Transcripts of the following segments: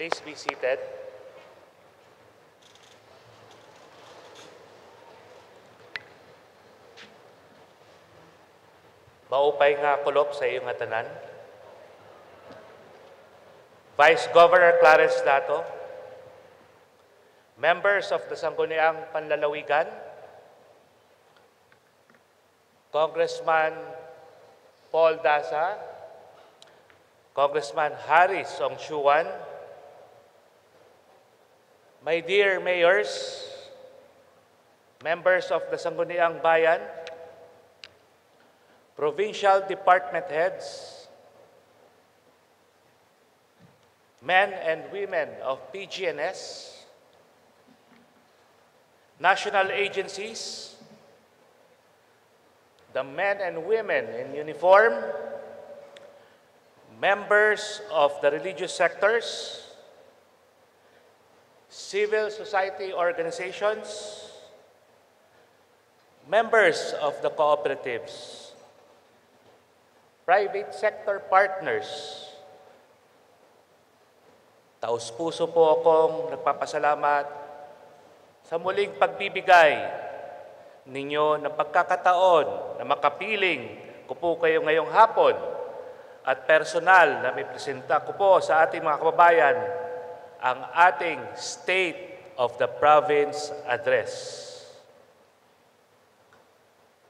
Please be seated. Maupay nga kulop sa iyong atanan. Vice Governor Clarence Dato, members of the Sangguniang Panlalawigan, Congressman Paul Dasa, Congressman Harry Songchuan, my dear mayors, members of the Sangguniang Bayan, provincial department heads, men and women of PGNS, national agencies, the men and women in uniform, members of the religious sectors, civil society organizations, members of the cooperatives, private sector partners. Taos-puso po akong nagpapasalamat sa muling pagbibigay ninyo ng pagkakataon na makapiling ko po kayo ngayong hapon at personal na may presenta ko po sa ating mga kababayan ang ating State of the Province Address.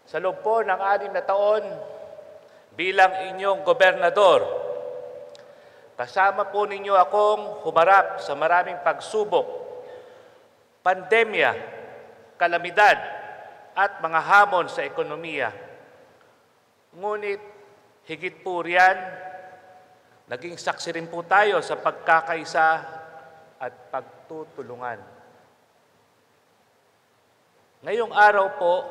Sa loob po ng 6 na taon bilang inyong gobernador, kasama po ninyo akong humarap sa maraming pagsubok, pandemya, kalamidad, at mga hamon sa ekonomiya. Ngunit higit po riyan, naging saksi rin po tayo sa pagkakaisa at pagtutulungan. Ngayong araw po,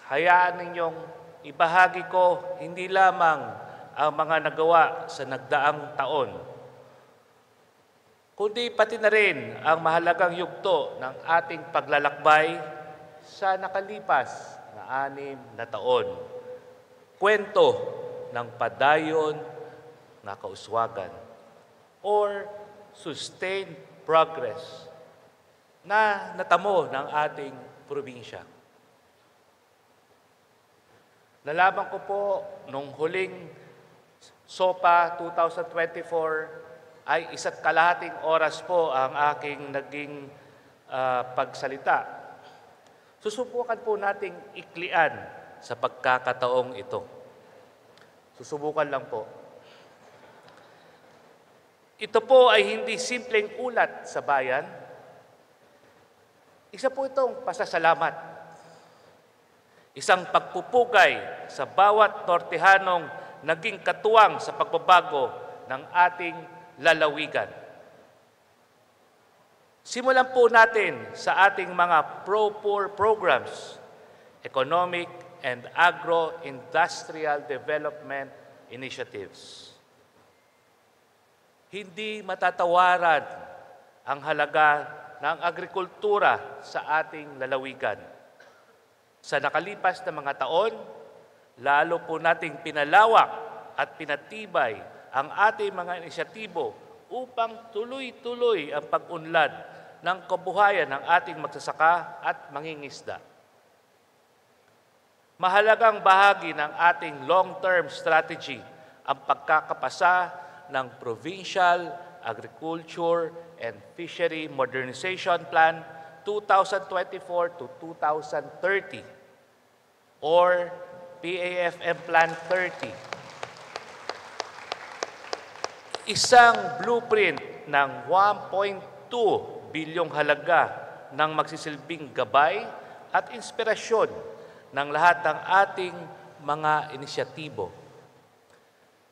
hayaan ninyong ibahagi ko hindi lamang ang mga nagawa sa nagdaang taon, kundi pati na rin ang mahalagang yugto ng ating paglalakbay sa nakalipas na 6 na taon. Kwento ng padayon na kauswagan or sustained progress na natamo ng ating probinsya. Nalaman ko po nung huling SOPA 2024 ay 1.5 oras po ang aking naging pagsalita. Susubukan po nating iklian sa pagkakataong ito. Susubukan lang po. Ito po ay hindi simpleng ulat sa bayan. Isa po itong pasasalamat. Isang pagpupugay sa bawat Nortehanong naging katuwang sa pagbabago ng ating lalawigan. Simulan po natin sa ating mga pro-poor programs, economic and agro-industrial development initiatives. Hindi matatawaran ang halaga ng agrikultura sa ating lalawigan. Sa nakalipas na mga taon, lalo po nating pinalawak at pinatibay ang ating mga inisyatibo upang tuloy-tuloy ang pag-unlad ng kabuhayan ng ating magsasaka at mangingisda. Mahalagang bahagi ng ating long-term strategy ang pagkakapasa ng Provincial Agriculture and Fishery Modernization Plan 2024 to 2030 or PAFM Plan 30. Isang blueprint ng 1.2 bilyong halaga ng magsisilbing gabay at inspirasyon ng lahat ng ating mga inisyatibo.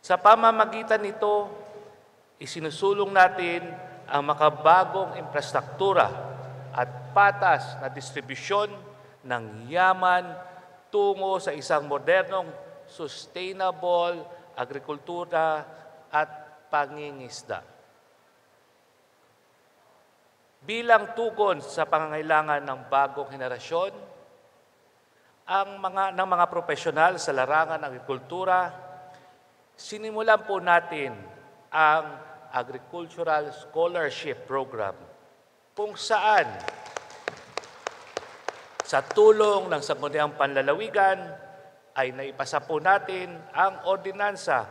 Sa pamamagitan nito, isinusulong natin ang makabagong infrastruktura at patas na distribusyon ng yaman tungo sa isang modernong, sustainable agrikultura at pangingisda. Bilang tugon sa pangangailangan ng bagong henerasyon, ng mga profesional sa larangan ng agrikultura, sinimulan po natin ang Agricultural Scholarship Program kung saan sa tulong ng Sangguniang Panlalawigan ay naipasa po natin ang ordinansa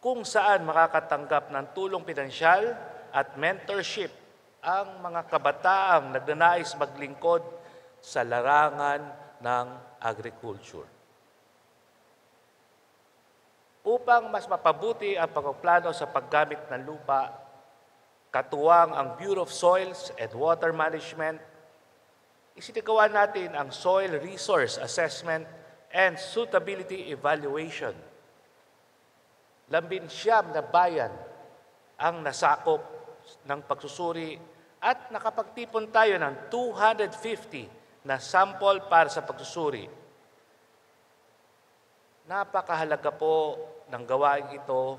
kung saan makakatanggap ng tulong pinansyal at mentorship ang mga kabataang nagnanais maglingkod sa larangan ng agriculture. Upang mas mapabuti ang pagpaplano sa paggamit ng lupa, katuwang ang Bureau of Soils and Water Management, isinagawa natin ang Soil Resource Assessment and Suitability Evaluation. 19 na bayan ang nasakop ng pagsusuri at nakapagtipon tayo ng 250 na sample para sa pagsusuri. Napakahalaga po ng gawain ito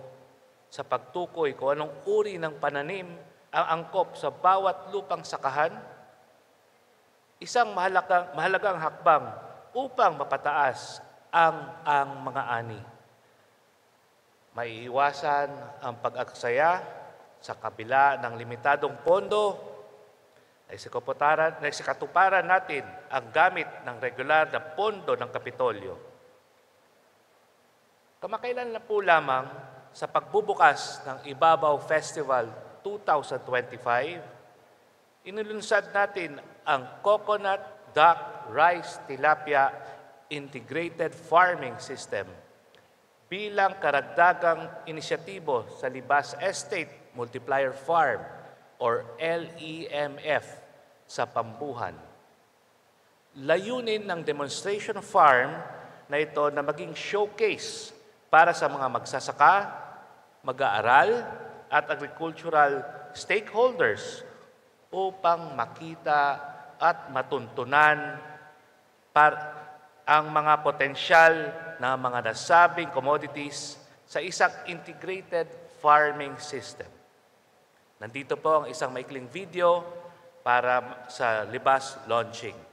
sa pagtukoy kung anong uri ng pananim ang angkop sa bawat lupang sakahan, isang mahalagang hakbang upang mapataas ang mga ani. Maiiwasan ang pag-aksaya sa kabila ng limitadong pondo, naisikatuparan natin ang gamit ng regular na pondo ng Kapitolyo. Kamakailan na po lamang sa pagbubukas ng Ibabaw Festival 2025, inulunsad natin ang Coconut Duck Rice Tilapia Integrated Farming System bilang karagdagang inisyatibo sa Libas Estate Multiplier Farm or LEMF sa Pambuhan. Layunin ng demonstration farm na ito na maging showcase para sa mga magsasaka, mag-aaral at agricultural stakeholders upang makita at matuntunan ang mga potensyal na mga nasabing commodities sa isang integrated farming system. Nandito po ang isang maikling video para sa Libas launching.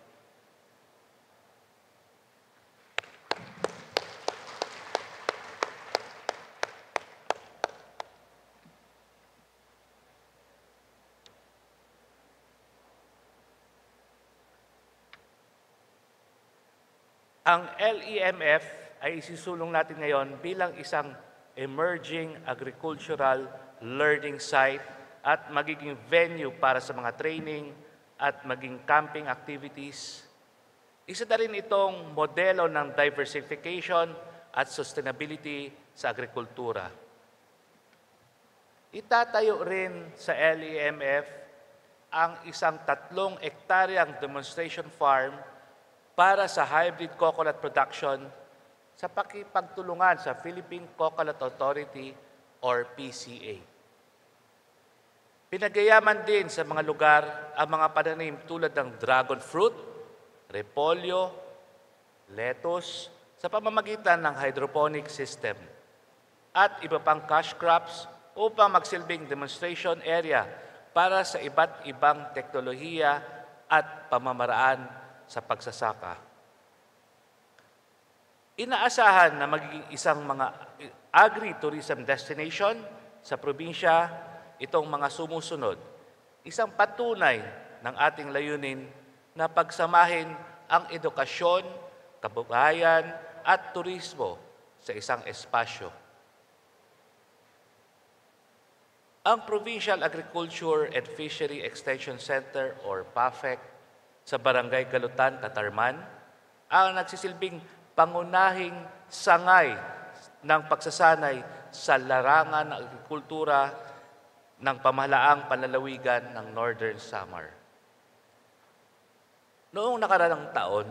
Ang LEMF ay isisulong natin ngayon bilang isang emerging agricultural learning site at magiging venue para sa mga training at maging camping activities. Isa na rin itong modelo ng diversification at sustainability sa agrikultura. Itatayo rin sa LEMF ang isang 3 hektaryang demonstration farm para sa hybrid coconut production sa pakipagtulungan sa Philippine Coconut Authority or PCA. Pinagayaman din sa mga lugar ang mga pananim tulad ng dragon fruit, repolyo, lettuce sa pamamagitan ng hydroponic system at iba pang cash crops upang magsilbing demonstration area para sa iba't ibang teknolohiya at pamamaraan sa pagsasaka. Inaasahan na magiging isang mga agri-tourism destination sa probinsya itong mga sumusunod. Isang patunay ng ating layunin na pagsamahin ang edukasyon, kabuhayan at turismo sa isang espasyo. Ang Provincial Agriculture and Fishery Extension Center or PAFEC sa Barangay Galutan, Catarman, ang nagsisilbing pangunahing sangay ng pagsasanay sa larangan ng agrikultura ng pamahalaang panlalawigan ng Northern Samar. Noong nakaraang taon,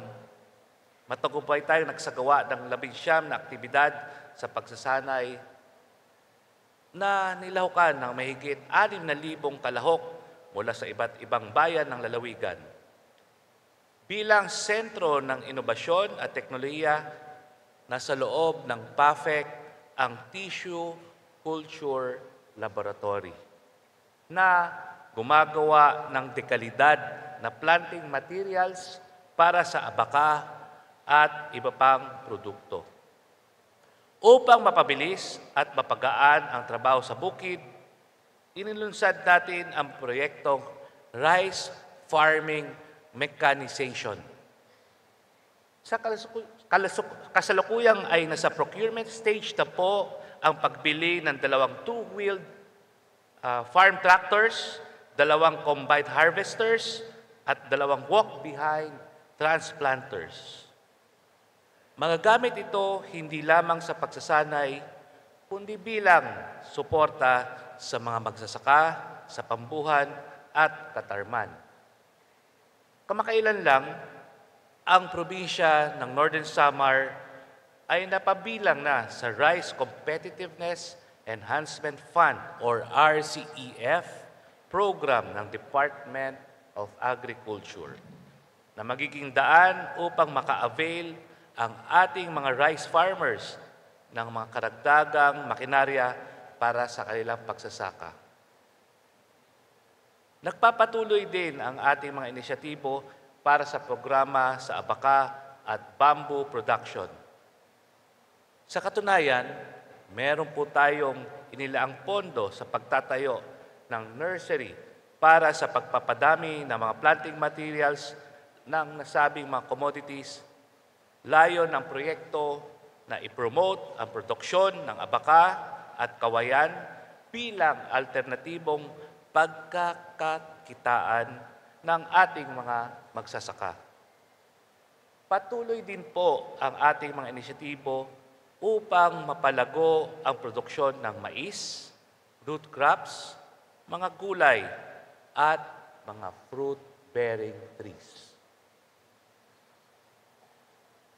matagumpay tayong nagsagawa ng 19 na aktibidad sa pagsasanay na nilahukan ng mahigit 6,000 kalahok mula sa iba't ibang bayan ng lalawigan. Bilang sentro ng inobasyon at teknolohiya, nasa loob ng PAFEC ang Tissue Culture Laboratory na gumagawa ng dekalidad na planting materials para sa abaka at iba pang produkto. Upang mapabilis at mapagaan ang trabaho sa bukid, inilunsad natin ang proyektong Rice Farming Mechanization. Sa kasalukuyang ay nasa procurement stage na po ang pagbili ng 2 two-wheeled farm tractors, 2 combined harvesters, at 2 walk-behind transplanters. Magagamit ito hindi lamang sa pagsasanay, kundi bilang suporta sa mga magsasaka, sa pambuhan at katarman. Kamakailan lang, ang probinsya ng Northern Samar ay napabilang na sa Rice Competitiveness Enhancement Fund or RCEF program ng Department of Agriculture na magiging daan upang maka-avail ang ating mga rice farmers ng mga karagdagang makinarya para sa kanilang pagsasaka. Nagpapatuloy din ang ating mga inisyatibo para sa programa sa abaka at bamboo production. Sa katunayan, meron po tayong inilaang pondo sa pagtatayo ng nursery para sa pagpapadami ng mga planting materials ng nasabing mga commodities. Layon ng proyekto na ipromote ang produksyon ng abaka at kawayan bilang alternatibong pagkakakitaan ng ating mga magsasaka. Patuloy din po ang ating mga inisyatibo upang mapalago ang produksyon ng mais, root crops, mga gulay, at mga fruit-bearing trees.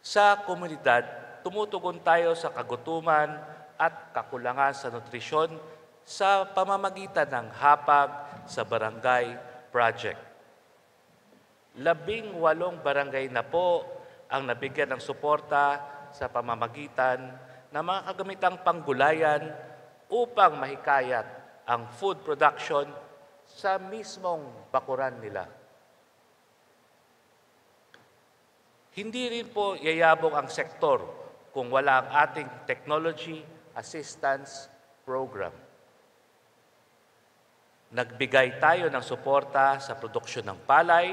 Sa komunidad, tumutugon tayo sa kagutuman at kakulangan sa nutrisyon sa pamamagitan ng Hapag sa Barangay Project. 18 barangay na po ang nabigyan ng suporta sa pamamagitan ng mga kagamitang panggulayan upang mahikayat ang food production sa mismong bakuran nila. Hindi rin po yayabong ang sektor kung wala ang ating Technology Assistance Program. Nagbigay tayo ng suporta sa produksyon ng palay,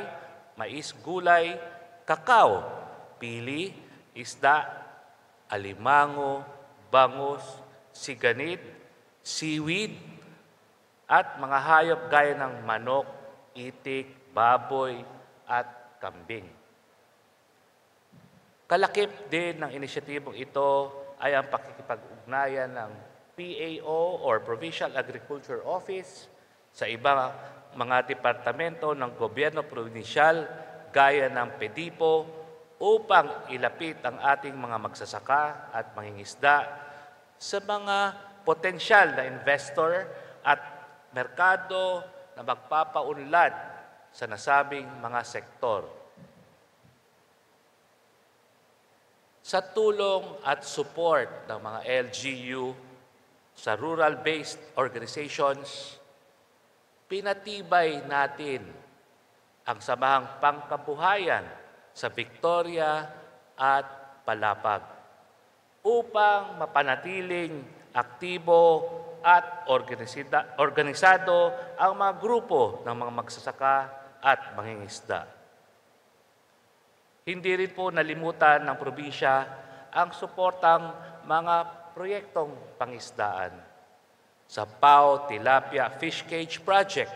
mais, gulay, kakao, pili, isda, alimango, bangus, siganid, seaweed, at mga hayop gaya ng manok, itik, baboy, at kambing. Kalakip din ng inisyatibong ito ay ang pakikipag-ugnayan ng PAO or Provincial Agriculture Office sa ibang mga departamento ng gobyerno probinsyal gaya ng PEDIPO upang ilapit ang ating mga magsasaka at mangingisda sa mga potensyal na investor at merkado na magpapaunlad sa nasabing mga sektor. Sa tulong at support ng mga LGU sa rural-based organizations, pinatibay natin ang samahang pangkabuhayan sa Victoria at Palapag upang mapanatiling aktibo at organisado ang mga grupo ng mga magsasaka at mangingisda. Hindi rin po nalimutan ng probinsya ang suportang mga proyektong pangisdaan sa PAO Tilapia Fish Cage Project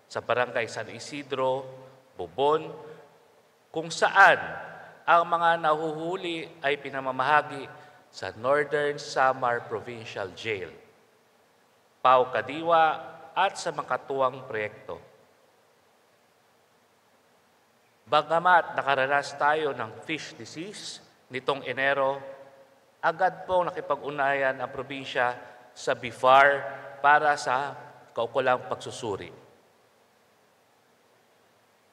sa Barangay San Isidro, Bubon, kung saan ang mga nahuhuli ay pinamamahagi sa Northern Samar Provincial Jail, PAO Kadiwa at sa makatuwang proyekto. Bagamat nakaranas tayo ng fish disease nitong Enero, agad pong nakipag-unayan ang probinsya sa BIFAR para sa kaukulang pagsusuri.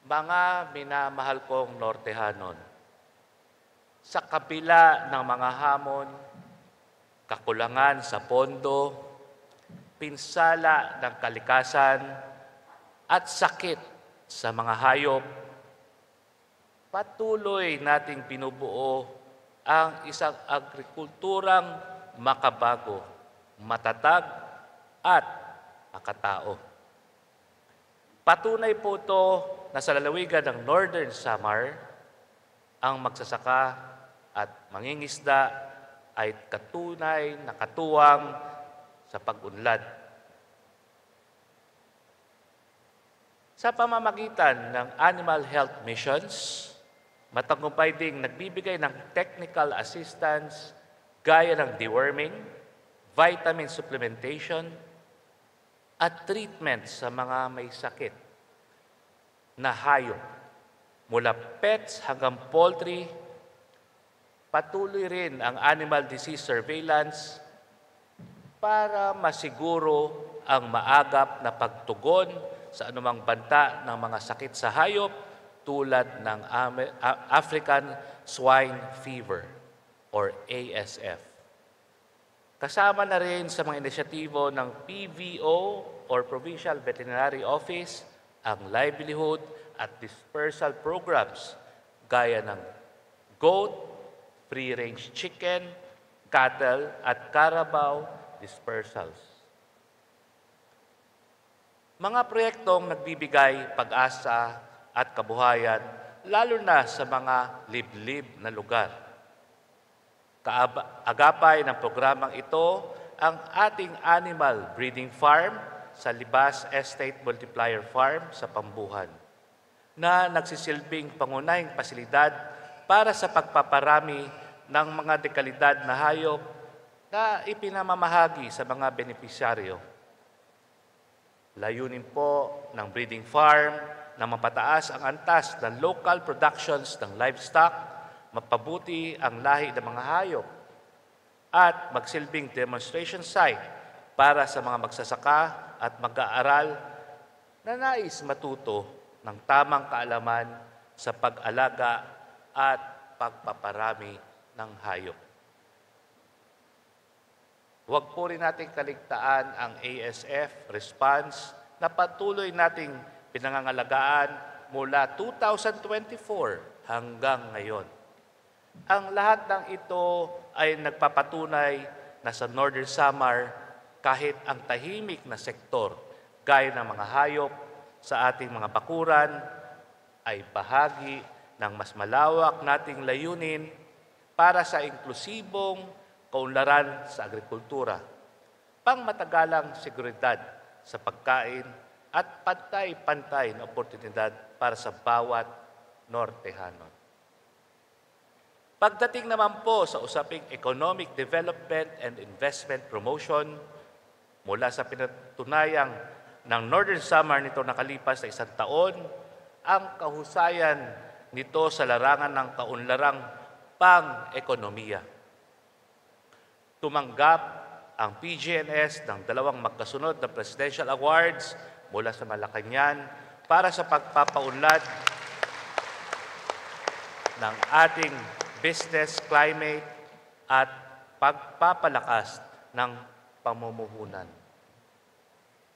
Mga minamahal kong Nortehanon, sa kabila ng mga hamon, kakulangan sa pondo, pinsala ng kalikasan, at sakit sa mga hayop, patuloy nating binubuo ang isang agrikulturang makabago, matatag, at makatao. Patunay po ito na sa lalawigan ng Northern Samar, ang magsasaka at mangingisda ay katunay na katuwang sa pag-unlad. Sa pamamagitan ng Animal Health Missions, matagumpay ding nagbibigay ng technical assistance gaya ng deworming, vitamin supplementation, at treatment sa mga may sakit na hayop. Mula pets hanggang poultry, patuloy rin ang animal disease surveillance para masiguro ang maagap na pagtugon sa anumang banta ng mga sakit sa hayop tulad ng African Swine Fever or ASF. Kasama na rin sa mga inisyatibo ng PVO or Provincial Veterinary Office ang livelihood at dispersal programs gaya ng goat, free-range chicken, cattle at carabao dispersals. Mga proyektong nagbibigay pag-asa at kabuhayan lalo na sa mga liblib na lugar. Kaagapay ng programang ito ang ating animal breeding farm sa Libas Estate Multiplier Farm sa Pambuhan na nagsisilbing pangunahing pasilidad para sa pagpaparami ng mga dekalidad na hayop na ipinamamahagi sa mga benepisyaryo. Layunin po ng breeding farm na mapataas ang antas ng local productions ng livestock, mapabuti ang lahi ng mga hayop, at magsilbing demonstration site para sa mga magsasaka at mag-aaral na nais matuto ng tamang kaalaman sa pag-alaga at pagpaparami ng hayop. Huwag po rin nating kaligtaan ang ASF response na patuloy nating pinangangalagaan mula 2024 hanggang ngayon. Ang lahat ng ito ay nagpapatunay na sa Northern Samar, kahit ang tahimik na sektor gaya ng mga hayop sa ating mga bakuran ay bahagi ng mas malawak nating layunin para sa inklusibong kaunlaran sa agrikultura, pangmatagalang seguridad sa pagkain at pantay-pantay na oportunidad para sa bawat Nortehano. Pagdating naman po sa usaping economic development and investment promotion, mula sa pinatunayang ng Northern Samar nito nakalipas na 1 taon, ang kahusayan nito sa larangan ng kaunlarang pang-ekonomiya. Tumanggap ang PGNS ng 2 magkasunod na Presidential Awards mula sa Malacañang para sa pagpapaunlad ng ating business climate at pagpapalakas ng pamumuhunan.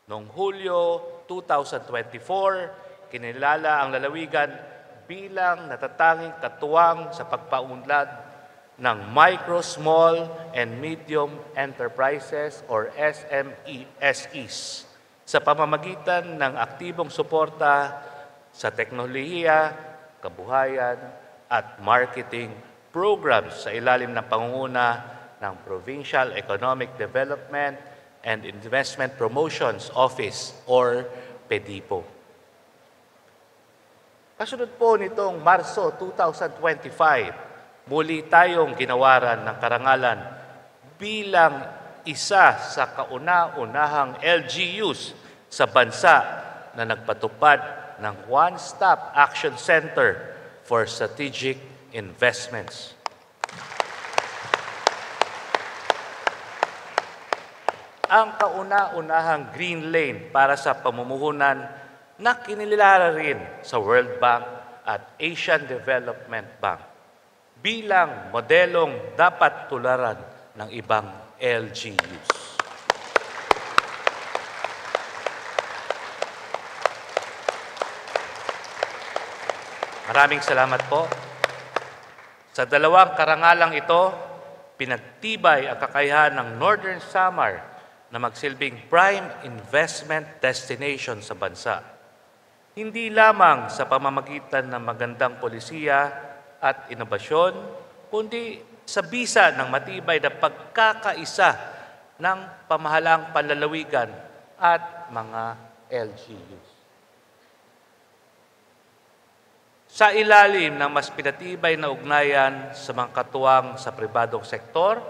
Noong Hulyo 2024, kinilala ang lalawigan bilang natatanging katuwang sa pagpaunlad ng Micro, Small, and Medium Enterprises or SMEs sa pamamagitan ng aktibong suporta sa teknolohiya, kabuhayan, at marketing programs sa ilalim ng pangunguna ng Provincial Economic Development and Investment Promotions Office or PEDIPO. Kasunod po nitong Marso 2025, muli tayong ginawaran ng karangalan bilang isa sa kauna-unahang LGUs sa bansa na nagpatupad ng One-Stop Action Center for Strategic Investments. Ang kauna-unahang Green Lane para sa pamumuhunan na kinilala rin sa World Bank at Asian Development Bank bilang modelong dapat tularan ng ibang LGUs. Maraming salamat po. Sa 2 karangalang ito, pinagtibay ang kakayahan ng Northern Samar na magsilbing prime investment destination sa bansa. Hindi lamang sa pamamagitan ng magandang polisiya at inobasyon, kundi sa bisa ng matibay na pagkakaisa ng pamahalang panlalawigan at mga LGUs. Sa ilalim ng mas pinatibay na ugnayan sa mga katuwang sa pribadong sektor,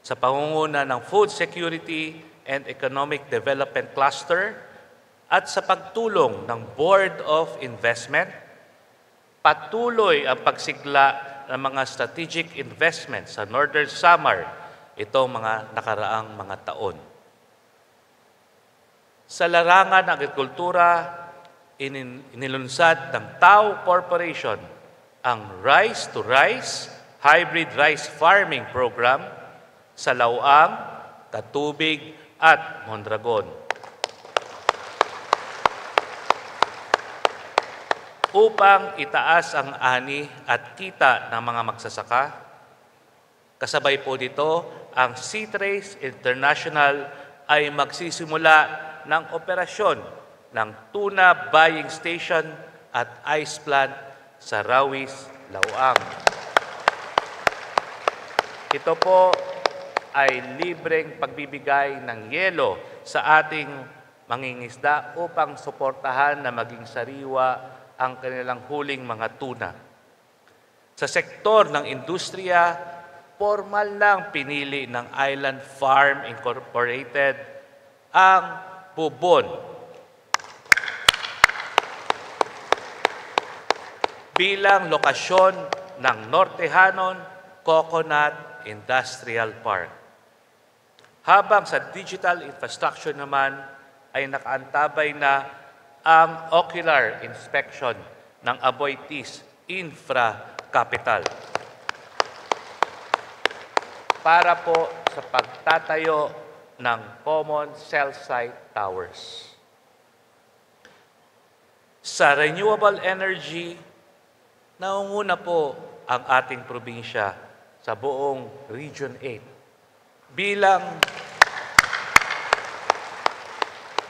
sa pangunguna ng Food Security and Economic Development Cluster at sa pagtulong ng Board of Investment, patuloy ang pagsigla ng mga strategic investments sa Northern Samar itong mga nakaraang mga taon. Sa larangan ng agrikultura, inilunsad ng Tao Corporation ang Rice to Rice Hybrid Rice Farming Program sa Lauang, Katubig at Mondragon. Upang itaas ang ani at kita ng mga magsasaka, kasabay po dito ang SeaTrace International ay magsisimula ng operasyon ng tuna buying station at ice plant sa Rawis, Lauang. Ito po ay libreng pagbibigay ng yelo sa ating mangingisda upang suportahan na maging sariwa ang kanilang huling mga tuna. Sa sektor ng industriya, formal lang pinili ng Island Farm Incorporated ang Bubon bilang lokasyon ng Nortehanon Coconut Industrial Park. Habang sa digital infrastructure naman ay nakaantabay na ang ocular inspection ng Aboitiz Infra Capital para po sa pagtatayo ng common cell site towers. Sa renewable energy, naunguna po ang ating probinsya sa buong Region 8 bilang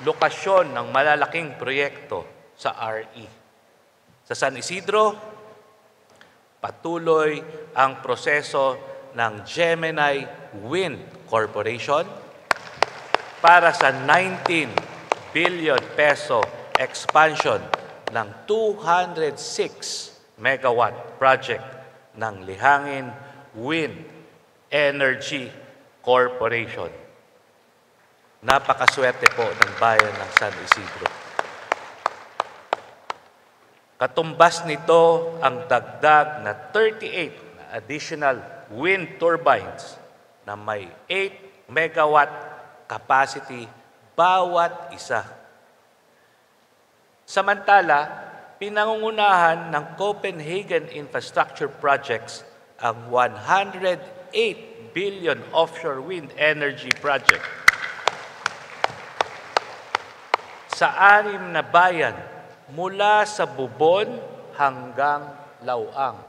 lokasyon ng malalaking proyekto sa RE. Sa San Isidro, patuloy ang proseso ng Gemini Wind Corporation para sa 19 billion peso expansion ng 206 megawatt project ng Lihangin Wind Energy Corporation. Napakaswerte po ng bayan ng San Isidro. Katumbas nito ang dagdag na 38 na additional wind turbines na may 8 megawatt capacity bawat isa. Samantala, pinangungunahan ng Copenhagen Infrastructure Projects ang 108 billion offshore wind energy project sa 6 na bayan mula sa Bubon hanggang Lauang.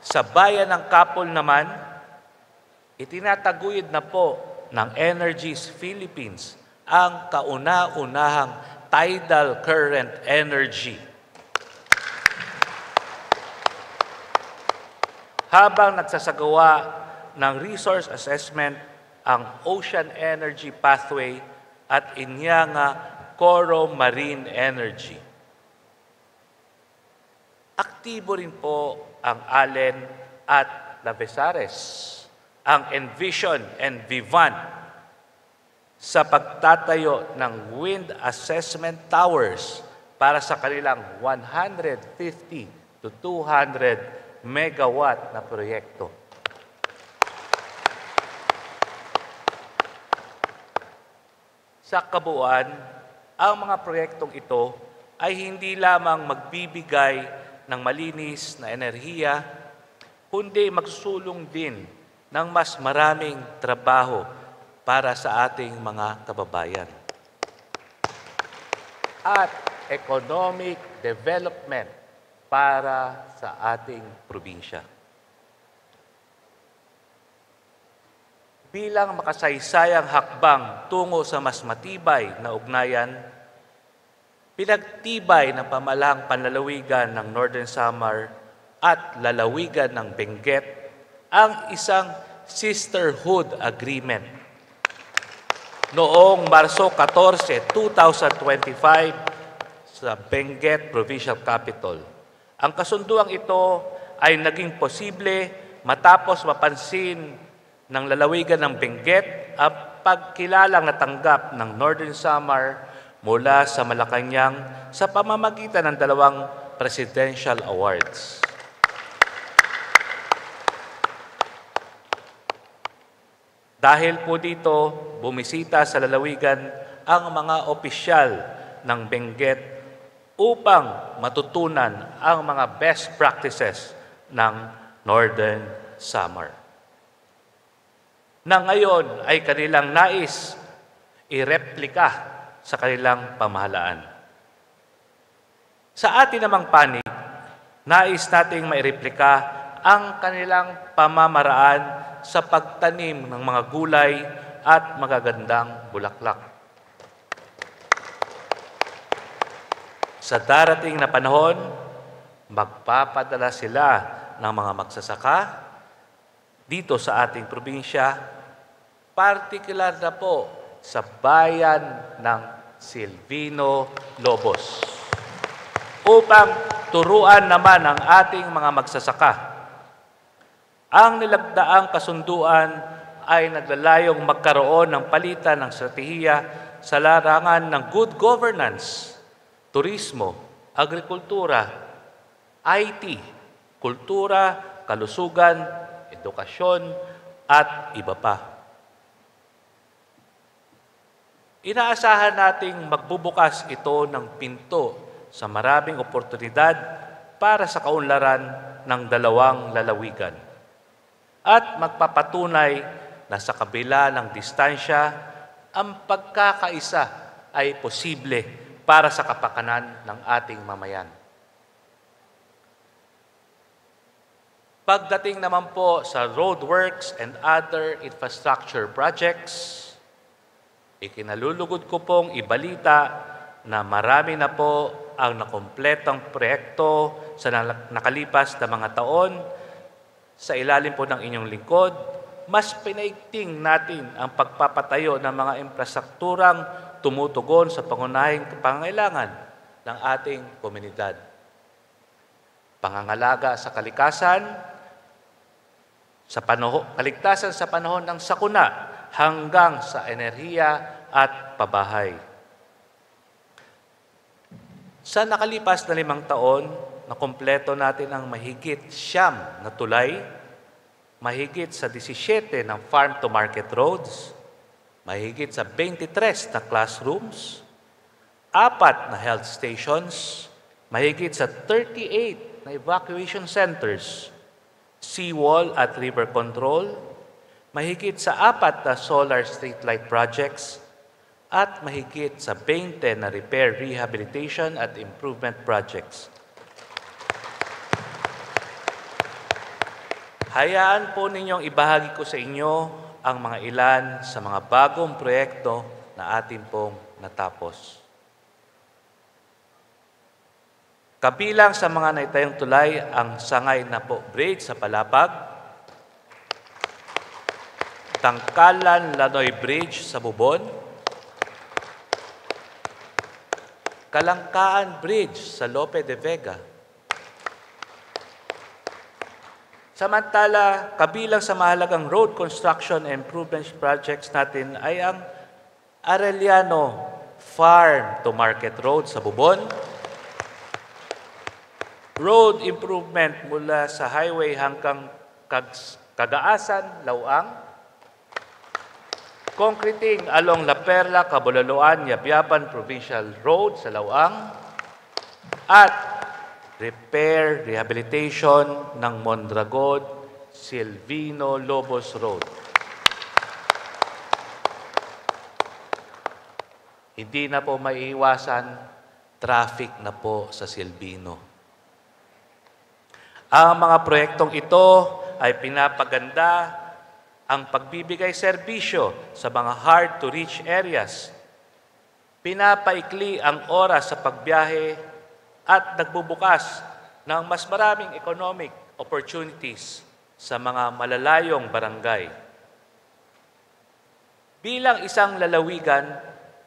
Sa bayan ng Kapol naman, itinataguyod na po ng Energies Philippines ang kauna-unahang tidal current energy. Habang nagsasagawa ng resource assessment ang Ocean Energy Pathway at Inyanga Coro Marine Energy. Aktibo rin po ang Allen at Lavesares, ang Envision and Vivan sa pagtatayo ng wind assessment towers para sa kanilang 150 to 200 megawatt na proyekto. Sa kabuuan, ang mga proyektong ito ay hindi lamang magbibigay ng malinis na enerhiya, kundi magsusulong din ng mas maraming trabaho para sa ating mga kababayan. At economic development para sa ating probinsya. bilang makasaysayang hakbang tungo sa mas matibay na ugnayan, pinagtibay ng pamalahang panlalawigan ng Northern Samar at lalawigan ng Benguet ang isang Sisterhood Agreement noong Marso 14, 2025 sa Benguet Provincial Capital. Ang kasunduang ito ay naging posible matapos mapansin ng lalawigan ng Benguet ang pagkilalang natanggap ng Northern Samar mula sa Malacanang sa pamamagitan ng 2 presidential awards. Dahil po dito, bumisita sa lalawigan ang mga opisyal ng Benguet upang matutunan ang mga best practices ng Northern Samar, na ngayon ay kanilang nais ireplika sa kanilang pamahalaan. Sa atin namang panig, nais nating maireplika ang kanilang pamamaraan sa pagtanim ng mga gulay at magagandang bulaklak. Sa darating na panahon, magpapadala sila ng mga magsasaka dito sa ating probinsya, partikular na po sa bayan ng Silvino Lobos, upang turuan naman ang ating mga magsasaka. Ang nilagdaang kasunduan ay naglalayong magkaroon ng palitan ng estratehiya sa larangan ng good governance, turismo, agrikultura, IT, kultura, kalusugan, edukasyon, at iba pa. Inaasahan nating magbubukas ito ng pinto sa maraming oportunidad para sa kaunlaran ng 2 lalawigan at magpapatunay na sa kabila ng distansya, ang pagkakaisa ay posible para sa kapakanan ng ating mamayan. Pagdating naman po sa roadworks and other infrastructure projects, ikinalulugod ko pong ibalita na marami na po ang nakumpletong proyekto sa nakalipas na mga taon. Sa ilalim po ng inyong lingkod, mas pinaigting natin ang pagpapatayo ng mga infrastrukturang tumutugon sa pangunahing pangangailangan ng ating komunidad. Pangangalaga sa kalikasan, kaligtasan sa panahon ng sakuna hanggang sa enerhiya at pabahay. Sa nakalipas na 5 taon, nakumpleto natin ang mahigit 9 na tulay, mahigit sa 17 ng farm-to-market roads, mahigit sa 23 na classrooms, 4 na health stations, mahigit sa 38 na evacuation centers, seawall at river control, mahigit sa 4 na solar streetlight projects, at mahigit sa 20 na repair, rehabilitation at improvement projects. Hayaan po ninyong ibahagi ko sa inyo ang mga ilan sa mga bagong proyekto na atin pong natapos. Kabilang sa mga naitayong tulay ang Sangay na po Bridge sa Palapag, Tangkalan-Lanoy Bridge sa Bubon, Kalangkaan Bridge sa Lope de Vega. Samantala, kabilang sa mahalagang road construction and improvement projects natin ay ang Arellano Farm to Market Road sa Bubon, road improvement mula sa highway hanggang Cagaasan, Lauang, concreting along La Perla, Caboloan, Yabiapan Provincial Road sa Lauang, at repair, rehabilitation ng Mondragon, Silvino Lobos Road. Hindi na po maiiwasan, traffic na po sa Silvino. Ang mga proyektong ito ay pinapaganda ang pagbibigay serbisyo sa mga hard-to-reach areas, pinapaikli ang oras sa pagbiyahe at nagbubukas ng mas maraming economic opportunities sa mga malalayong barangay. Bilang isang lalawigan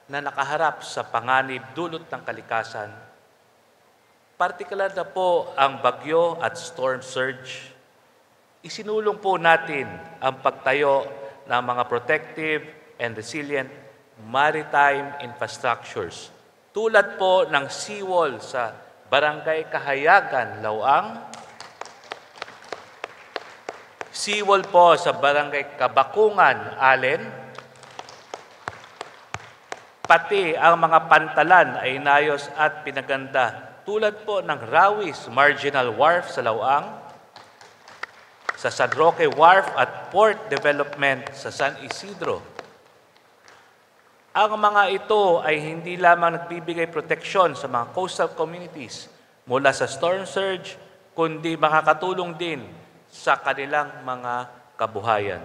na nakaharap sa panganib dulot ng kalikasan, partikular na po ang bagyo at storm surge, isinulong po natin ang pagtayo ng mga protective and resilient maritime infrastructures tulad po ng seawall sa Barangay Kahayagan, Lauang, seawall po sa Barangay Kabakungan, Allen, pati ang mga pantalan ay inayos at pinaganda tulad po ng Rawis Marginal Wharf sa Lauang, sa San Roque Wharf at Port Development sa San Isidro. Ang mga ito ay hindi lamang nagbibigay proteksyon sa mga coastal communities mula sa storm surge, kundi makakatulong din sa kanilang mga kabuhayan.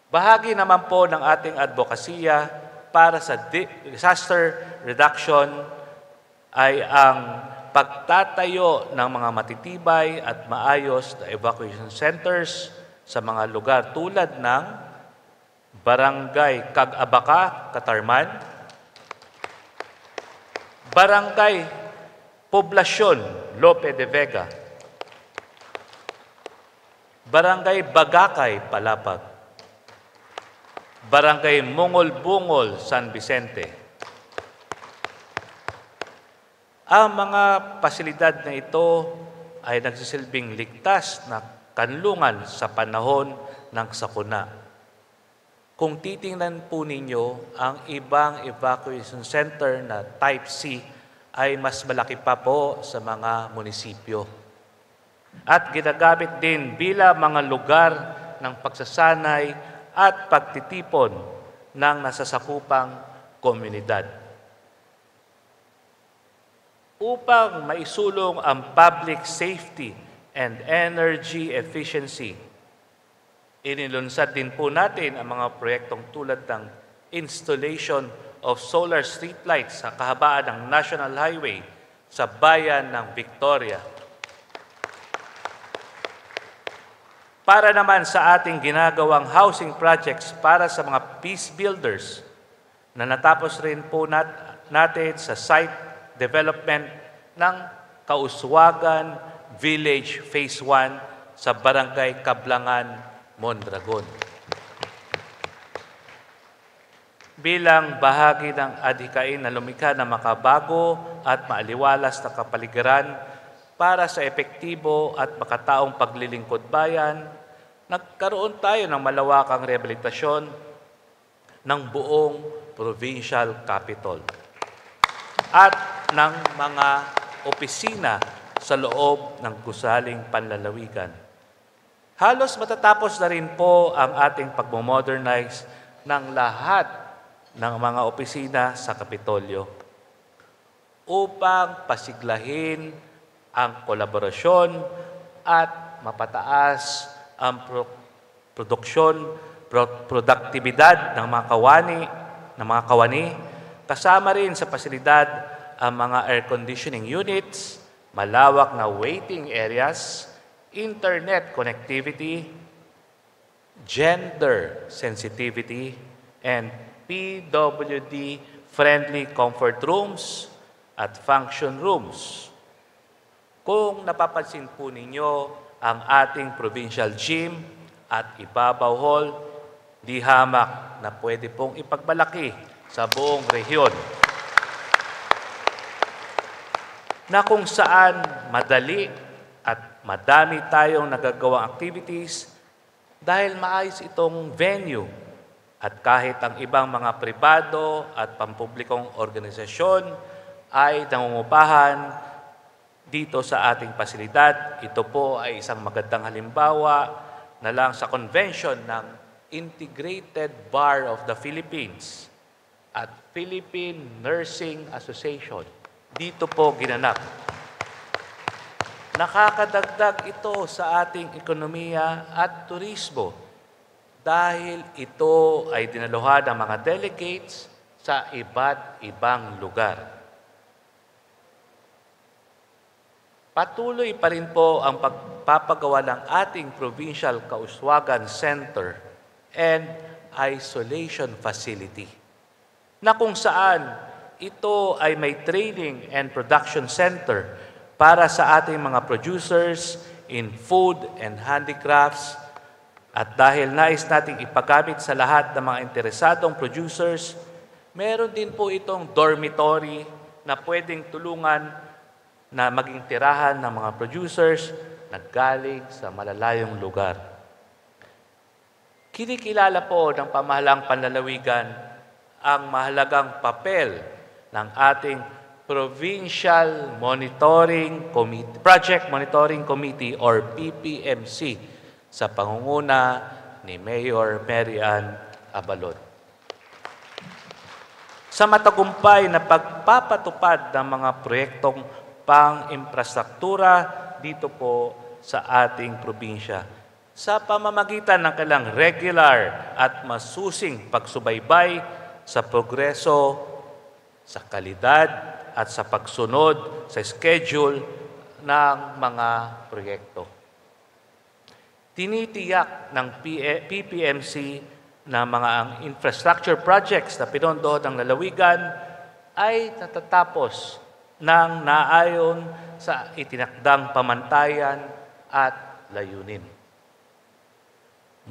Bahagi naman po ng ating advokasya para sa disaster reduction ay ang pagtatayo ng mga matitibay at maayos na evacuation centers sa mga lugar tulad ng Barangay Cag-Abaca, Catarman, Barangay Poblacion, Lope de Vega, Barangay Bagakay, Palapag, Barangay Mungol-Bungol, San Vicente. Ang mga pasilidad na ito ay nagsisilbing ligtas na kanlungan sa panahon ng sakuna. Kung titingnan po ninyo, ang ibang evacuation center na Type C ay mas malaki pa po sa mga munisipyo. At ginagamit din bilang mga lugar ng pagsasanay at pagtitipon ng nasasakupang komunidad. Upang maisulong ang public safety and energy efficiency, inilunsad din po natin ang mga proyektong tulad ng installation of solar streetlights sa kahabaan ng National Highway sa bayan ng Victoria. Para naman sa ating ginagawang housing projects para sa mga peace builders na natapos rin po natin sa site development ng Kauswagan Village Phase 1 sa Barangay Kablangan, Mondragon. Bilang bahagi ng adhikain na lumikha na makabago at maaliwalas na kapaligiran para sa epektibo at makataong paglilingkod bayan, nagkaroon tayo ng malawakang rehabilitasyon ng buong provincial capital at ng mga opisina sa loob ng gusaling panlalawigan. Halos matatapos na rin po ang ating pagmodernize ng lahat ng mga opisina sa Kapitolyo upang pasiglahin ang kolaborasyon at mapataas ang produktibidad ng mga kawani, kasama rin sa pasilidad ang mga air conditioning units, malawak na waiting areas, internet connectivity, gender sensitivity, and PWD-friendly comfort rooms at function rooms. Kung napapansin po ninyo ang ating provincial gym at ibabaw hall, di hamak na pwede pong ipagmalaki sa buong rehiyon, na kung saan madali at madami tayong nagagawang activities dahil maayos itong venue at kahit ang ibang mga pribado at pampublikong organisasyon ay nangungupahan dito sa ating pasilidad. Ito po ay isang magandang halimbawa na lang sa convention ng Integrated Bar of the Philippines at Philippine Nursing Association. Dito po ginanap Nakakadagdag ito sa ating ekonomiya at turismo dahil ito ay dinaluhan ng mga delegates sa iba't ibang lugar. Patuloy pa rin po ang pagpapagawa ng ating Provincial Kauswagan Center and Isolation Facility, na kung saan ito ay may training and production center para sa ating mga producers in food and handicrafts. At dahil nais nating ipagamit sa lahat ng mga interesadong producers, meron din po itong dormitory na pwedeng tulungan na maging tirahan ng mga producers na galing sa malalayong lugar. Kinikilala po ng pamahalang panlalawigan ang mahalagang papel ng ating Provincial Monitoring Committee, Project Monitoring Committee or PPMC sa pangunguna ni Mayor Mary Ann Abalon. Sa matagumpay na pagpapatupad ng mga proyektong pang-infrastruktura dito po sa ating probinsya, sa pamamagitan ng kailang regular at masusing pagsubaybay sa progreso, sa kalidad, at sa pagsunod sa schedule ng mga proyekto. Tinitiyak ng PPMC na mga infrastructure projects na pinondohan ng lalawigan ay natatapos ng naayon sa itinakdang pamantayan at layunin.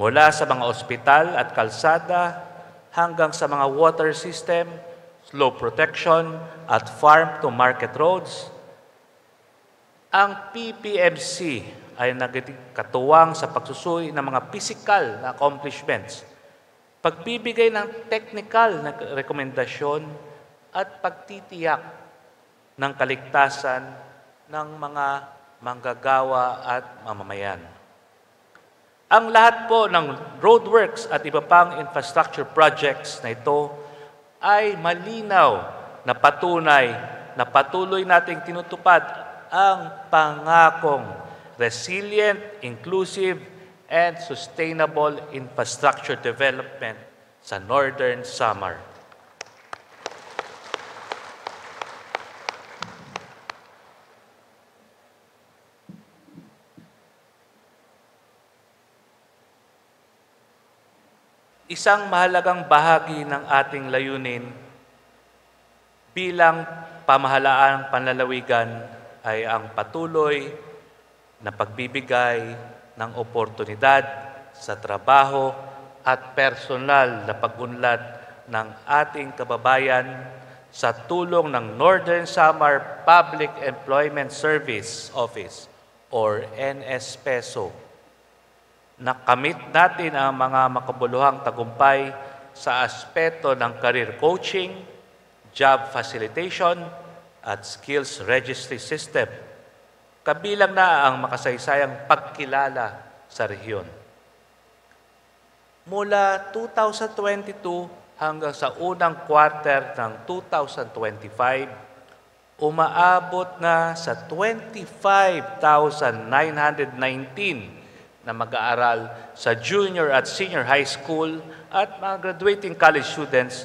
Mula sa mga ospital at kalsada hanggang sa mga water system, slope protection at farm-to-market roads, ang PPMC ay nagkatuwang sa pagsusuri ng mga physical na accomplishments, pagbibigay ng technical na rekomendasyon at pagtitiyak ng kaligtasan ng mga manggagawa at mamamayan. Ang lahat po ng roadworks at iba pang infrastructure projects na ito ay malinaw na patunay na patuloy nating tinutupad ang pangakong resilient, inclusive, and sustainable infrastructure development sa Northern Samar. Isang mahalagang bahagi ng ating layunin bilang pamahalaan panlalawigan ay ang patuloy na pagbibigay ng oportunidad sa trabaho at personal na pag-unlad ng ating kababayan sa tulong ng Northern Samar Public Employment Service Office or NSPESO. Nakamit natin ang mga makabuluhang tagumpay sa aspeto ng career coaching, job facilitation, at skills registry system. Kabilang na ang makasaysayang pagkilala sa rehiyon. Mula 2022 hanggang sa unang quarter ng 2025, umaabot na sa 25,919 na mag-aaral sa junior at senior high school at mga graduating college students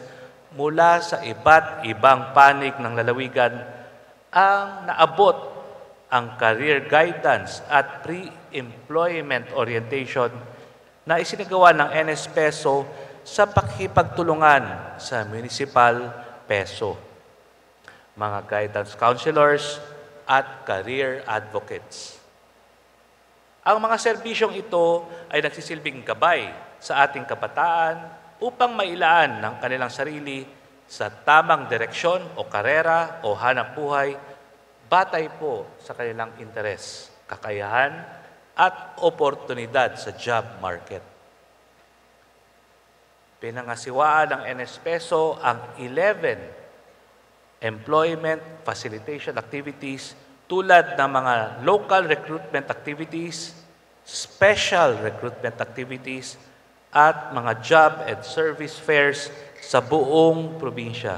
mula sa iba't ibang panig ng lalawigan ang naabot ang career guidance at pre-employment orientation na isinagawa ng NSPESO sa pakikipagtulungan sa Municipal PESO, mga guidance counselors at career advocates. Ang mga serbisyong ito ay nagsisilbing gabay sa ating kabataan upang mailaan ng kanilang sarili sa tamang direksyon o karera o hanap buhay batay po sa kanilang interes, kakayahan at oportunidad sa job market. Pinangasiwaan ng NSPESO ang 11 employment facilitation activities tulad ng mga local recruitment activities, special recruitment activities, at mga job and service fairs sa buong probinsya.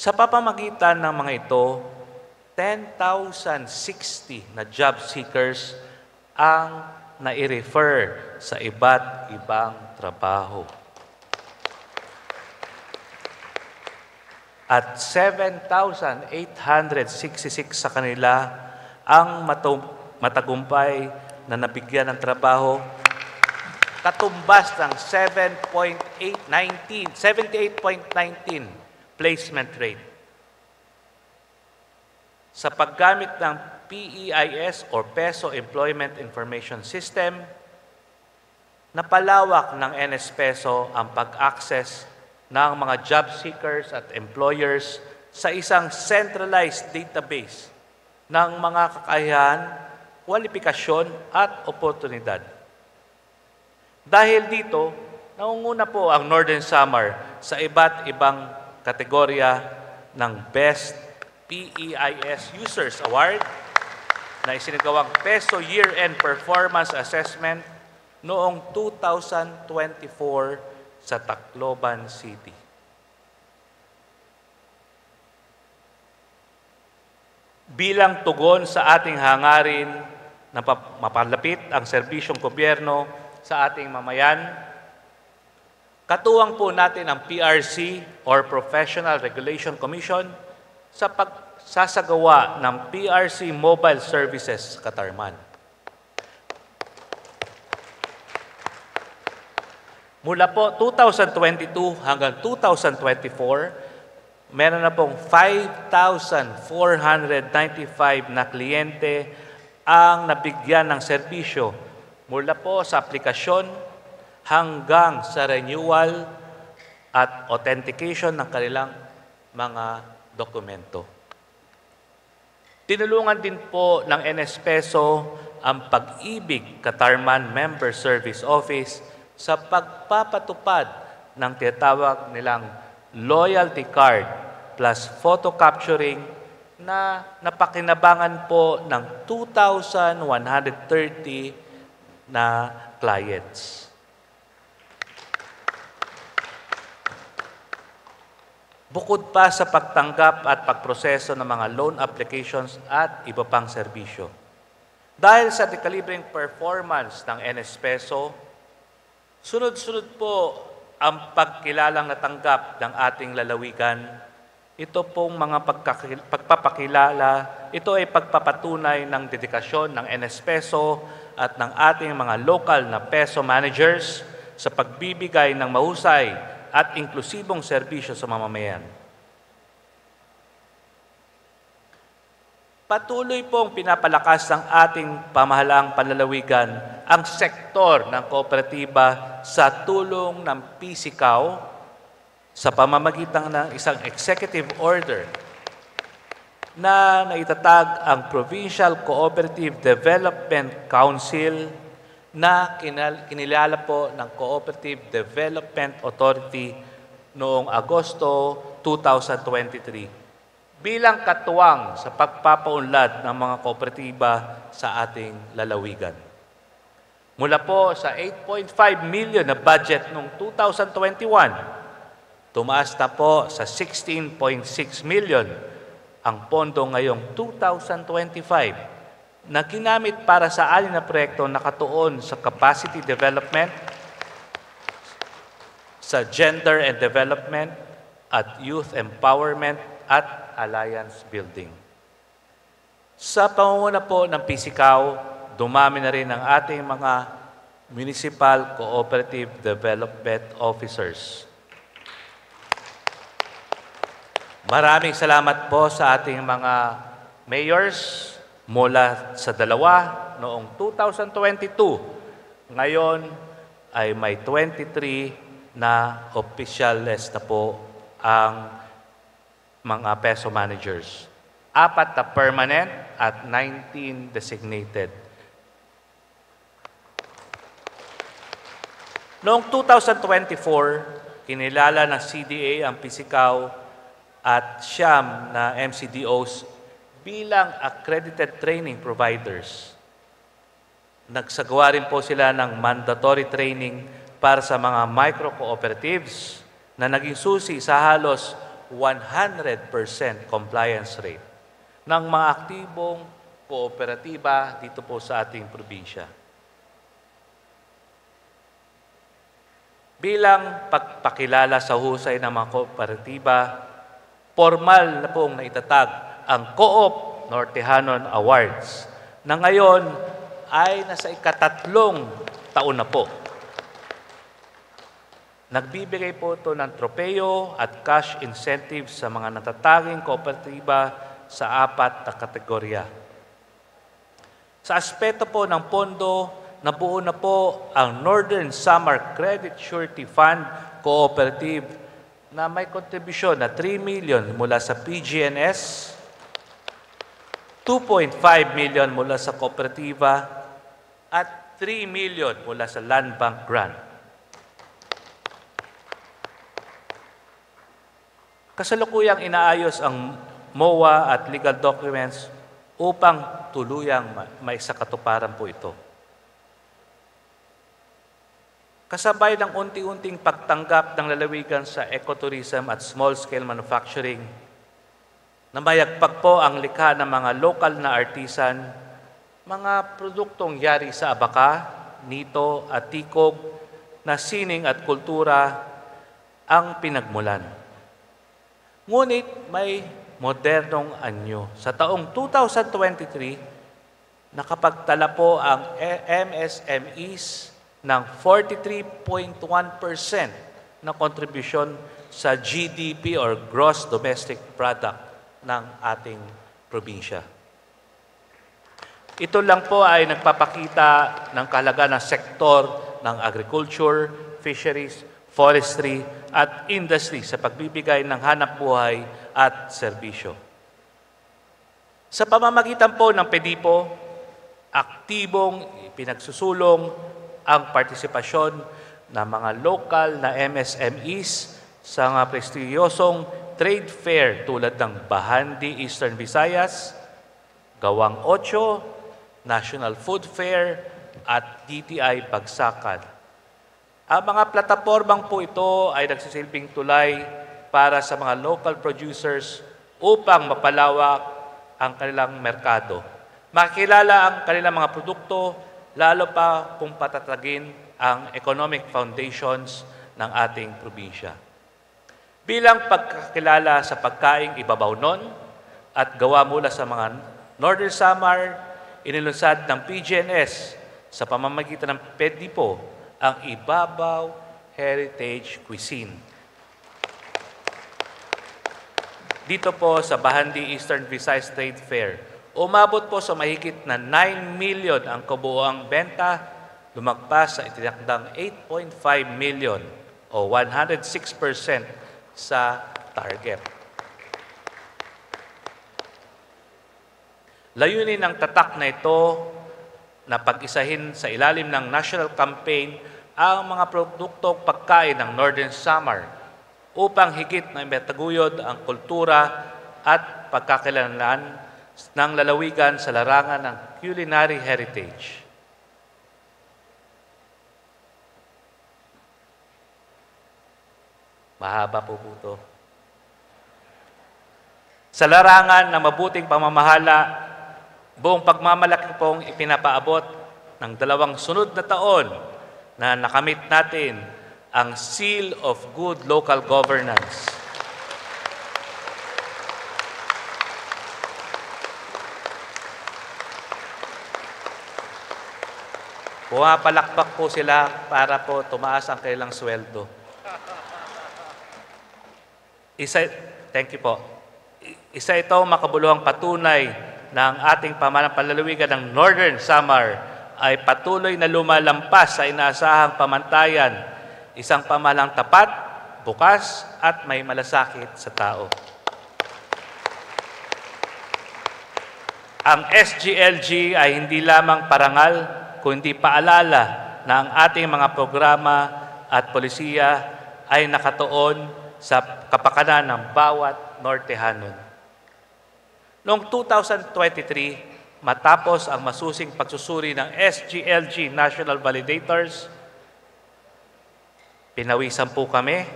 Sa pamamagitan ng mga ito, 10,060 na job seekers ang nai-refer sa iba't ibang trabaho. At 7,866 sa kanila ang matagumpay na nabigyan ng trabaho, katumbas ng 78.19 placement rate. Sa paggamit ng PEIS or Peso Employment Information System, napalawak ng NS Peso ang pag-access ng mga job seekers at employers sa isang centralized database ng mga kakayahan, kwalifikasyon at oportunidad. Dahil dito, nangunguna po ang Northern Samar sa iba't ibang kategorya ng Best PEIS Users Award na isinagawang Peso Year-End Performance Assessment noong 2024 sa Tacloban City. Bilang tugon sa ating hangarin na mapalapit ang serbisyong gobyerno sa ating mamayan, katuwang po natin ang PRC or Professional Regulation Commission sa pagsasagawa ng PRC Mobile Services Katarman. Mula po 2022 hanggang 2024, meron na pong 5,495 na kliyente ang nabigyan ng serbisyo mula po sa aplikasyon hanggang sa renewal at authentication ng kanilang mga dokumento. Tinulungan din po ng NS Peso ang Pag-ibig Katarman Member Service Office sa pagpapatupad ng tinatawag nilang loyalty card plus photo capturing na napakinabangan po ng 2,130 na clients. Bukod pa sa pagtanggap at pagproseso ng mga loan applications at iba pang serbisyo. Dahil sa dekalibreng performance ng NS Peso, sunod-sunod po ang pagkilalang natanggap ng ating lalawigan. Ito pong mga pagpapakilala, ito ay pagpapatunay ng dedikasyon ng NS Peso at ng ating mga local na peso managers sa pagbibigay ng mahusay at inklusibong serbisyo sa mamamayan. Patuloy pong pinapalakas ng ating pamahalaang panlalawigan ang sektor ng kooperatiba sa tulong ng PCCAO sa pamamagitan ng isang executive order na naitatag ang Provincial Cooperative Development Council na kinilala po ng Cooperative Development Authority noong Agosto 2023 bilang katuwang sa pagpapaunlad ng mga kooperatiba sa ating lalawigan. Mula po sa 8.5 million na budget noong 2021, tumaas na po sa 16.6 million ang pondo ngayong 2025 na ginamit para sa alin na proyekto nakatuon sa capacity development, sa gender and development, at youth empowerment at alliance building. Sa pangunguna po ng PCCAO, dumami na rin ang ating mga Municipal Cooperative Development Officers. Maraming salamat po sa ating mga mayors mula sa 2 noong 2022. Ngayon ay may 23 na officials na po ang mga peso managers. 4 na permanent at 19 designated. Noong 2024, kinilala ng CDA ang PCCAO at siyam na MCDOs bilang accredited training providers. Nagsagawa rin po sila ng mandatory training para sa mga micro-cooperatives na naging susi sa halos 100% compliance rate ng mga aktibong kooperatiba dito po sa ating probinsya. Bilang pagpakilala sa husay ng mga kooperatiba, formal na pong naitatag ang Co-op Nortehanon Awards na ngayon ay nasa ika-3 taon na po. Nagbibigay po ito ng tropeyo at cash incentives sa mga natatanging kooperatiba sa 4 na kategorya. Sa aspeto po ng pondo, nabuo na po ang Northern Samar Credit Surety Fund Cooperative na may kontribusyon na 3 million mula sa PGNS, 2.5 million mula sa kooperatiba, at 3 million mula sa Land Bank Grant. Kasalukuyang inaayos ang MOA at legal documents upang tuluyang maisakatuparan po ito. Kasabay ng unti-unting pagtanggap ng lalawigan sa ecotourism at small-scale manufacturing, namayagpag po ang likha ng mga lokal na artisan, mga produktong yari sa abaka, nito at tikog na sining at kultura ang pinagmulan. Ngunit may modernong anyo. Sa taong 2023, nakapagtala po ang MSMEs ng 43.1% na kontribusyon sa GDP or Gross Domestic Product ng ating probinsya. Ito lang po ay nagpapakita ng kahalagaan ng sektor ng agriculture, fisheries, forestry at industry sa pagbibigay ng hanapbuhay at serbisyo. Sa pamamagitan po ng PEDIPO, aktibong pinagsusulong ang partisipasyon ng mga local na MSMEs sa mga prestiyosong trade fair tulad ng Bahandi Eastern Visayas, Gawang 8, National Food Fair at DTI Bagsakan. Ang mga platapormang po ito ay nagsisilbing tulay para sa mga local producers upang mapalawak ang kanilang merkado. Makilala ang kanilang mga produkto, lalo pa kung patatagin ang economic foundations ng ating probinsya. Bilang pagkakilala sa pagkaing Ibabawnon at gawa mula sa mga Northern Samar, inilunsad ng PGNS sa pamamagitan ng PEDIPO ang Ibabaw Heritage Cuisine. Dito po sa Bahandi Eastern Visayas Trade Fair, umabot po sa mahigit na 9 million ang kabuoang benta, lumagpas sa itinakdang 8.5 million o 106% sa target. Layunin ng tatak na ito na pag-isahin sa ilalim ng national campaign ang mga produktong pagkain ng Northern Samar upang higit na imetaguyod ang kultura at pagkakakilanlan ng lalawigan sa larangan ng culinary heritage. Mahaba po ito. Sa larangan ng mabuting pamamahala, buong pagmamalaki pong ipinapaabot ng 2 sunod na taon na nakamit natin ang Seal of Good Local Governance. Pumapalakpak po sila para po tumaas ang kanilang sweldo. Thank you po. Isa ito makabuluhang patunay na ang ating pamanampalalawigan ng Northern Samar ay patuloy na lumalampas sa inaasahang pamantayan, isang pamahalang tapat, bukas at may malasakit sa tao. Ang SGLG ay hindi lamang parangal, kundi paalala na ang ating mga programa at polisiya ay nakatuon sa kapakanan ng bawat Nortehanon. Noong 2023, matapos ang masusing pagsusuri ng SGLG National Validators, pinawisan po kami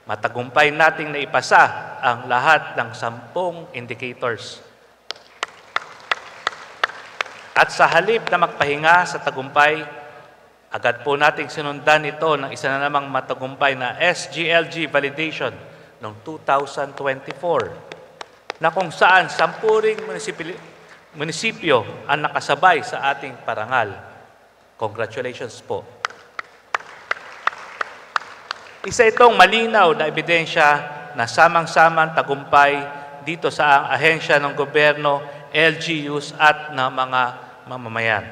Matagumpay nating naipasa ang lahat ng 10 indicators. At sa halip na magpahinga sa tagumpay, agad po nating sinundan ito ng isa na namang matagumpay na SGLG validation noong 2024 na kung saan 10 munisipyo ang nakasabay sa ating parangal. Congratulations po. Isa itong malinaw na ebidensya na samang-samang tagumpay dito sa ahensya ng gobyerno, LGUs at ng mga mamamayan.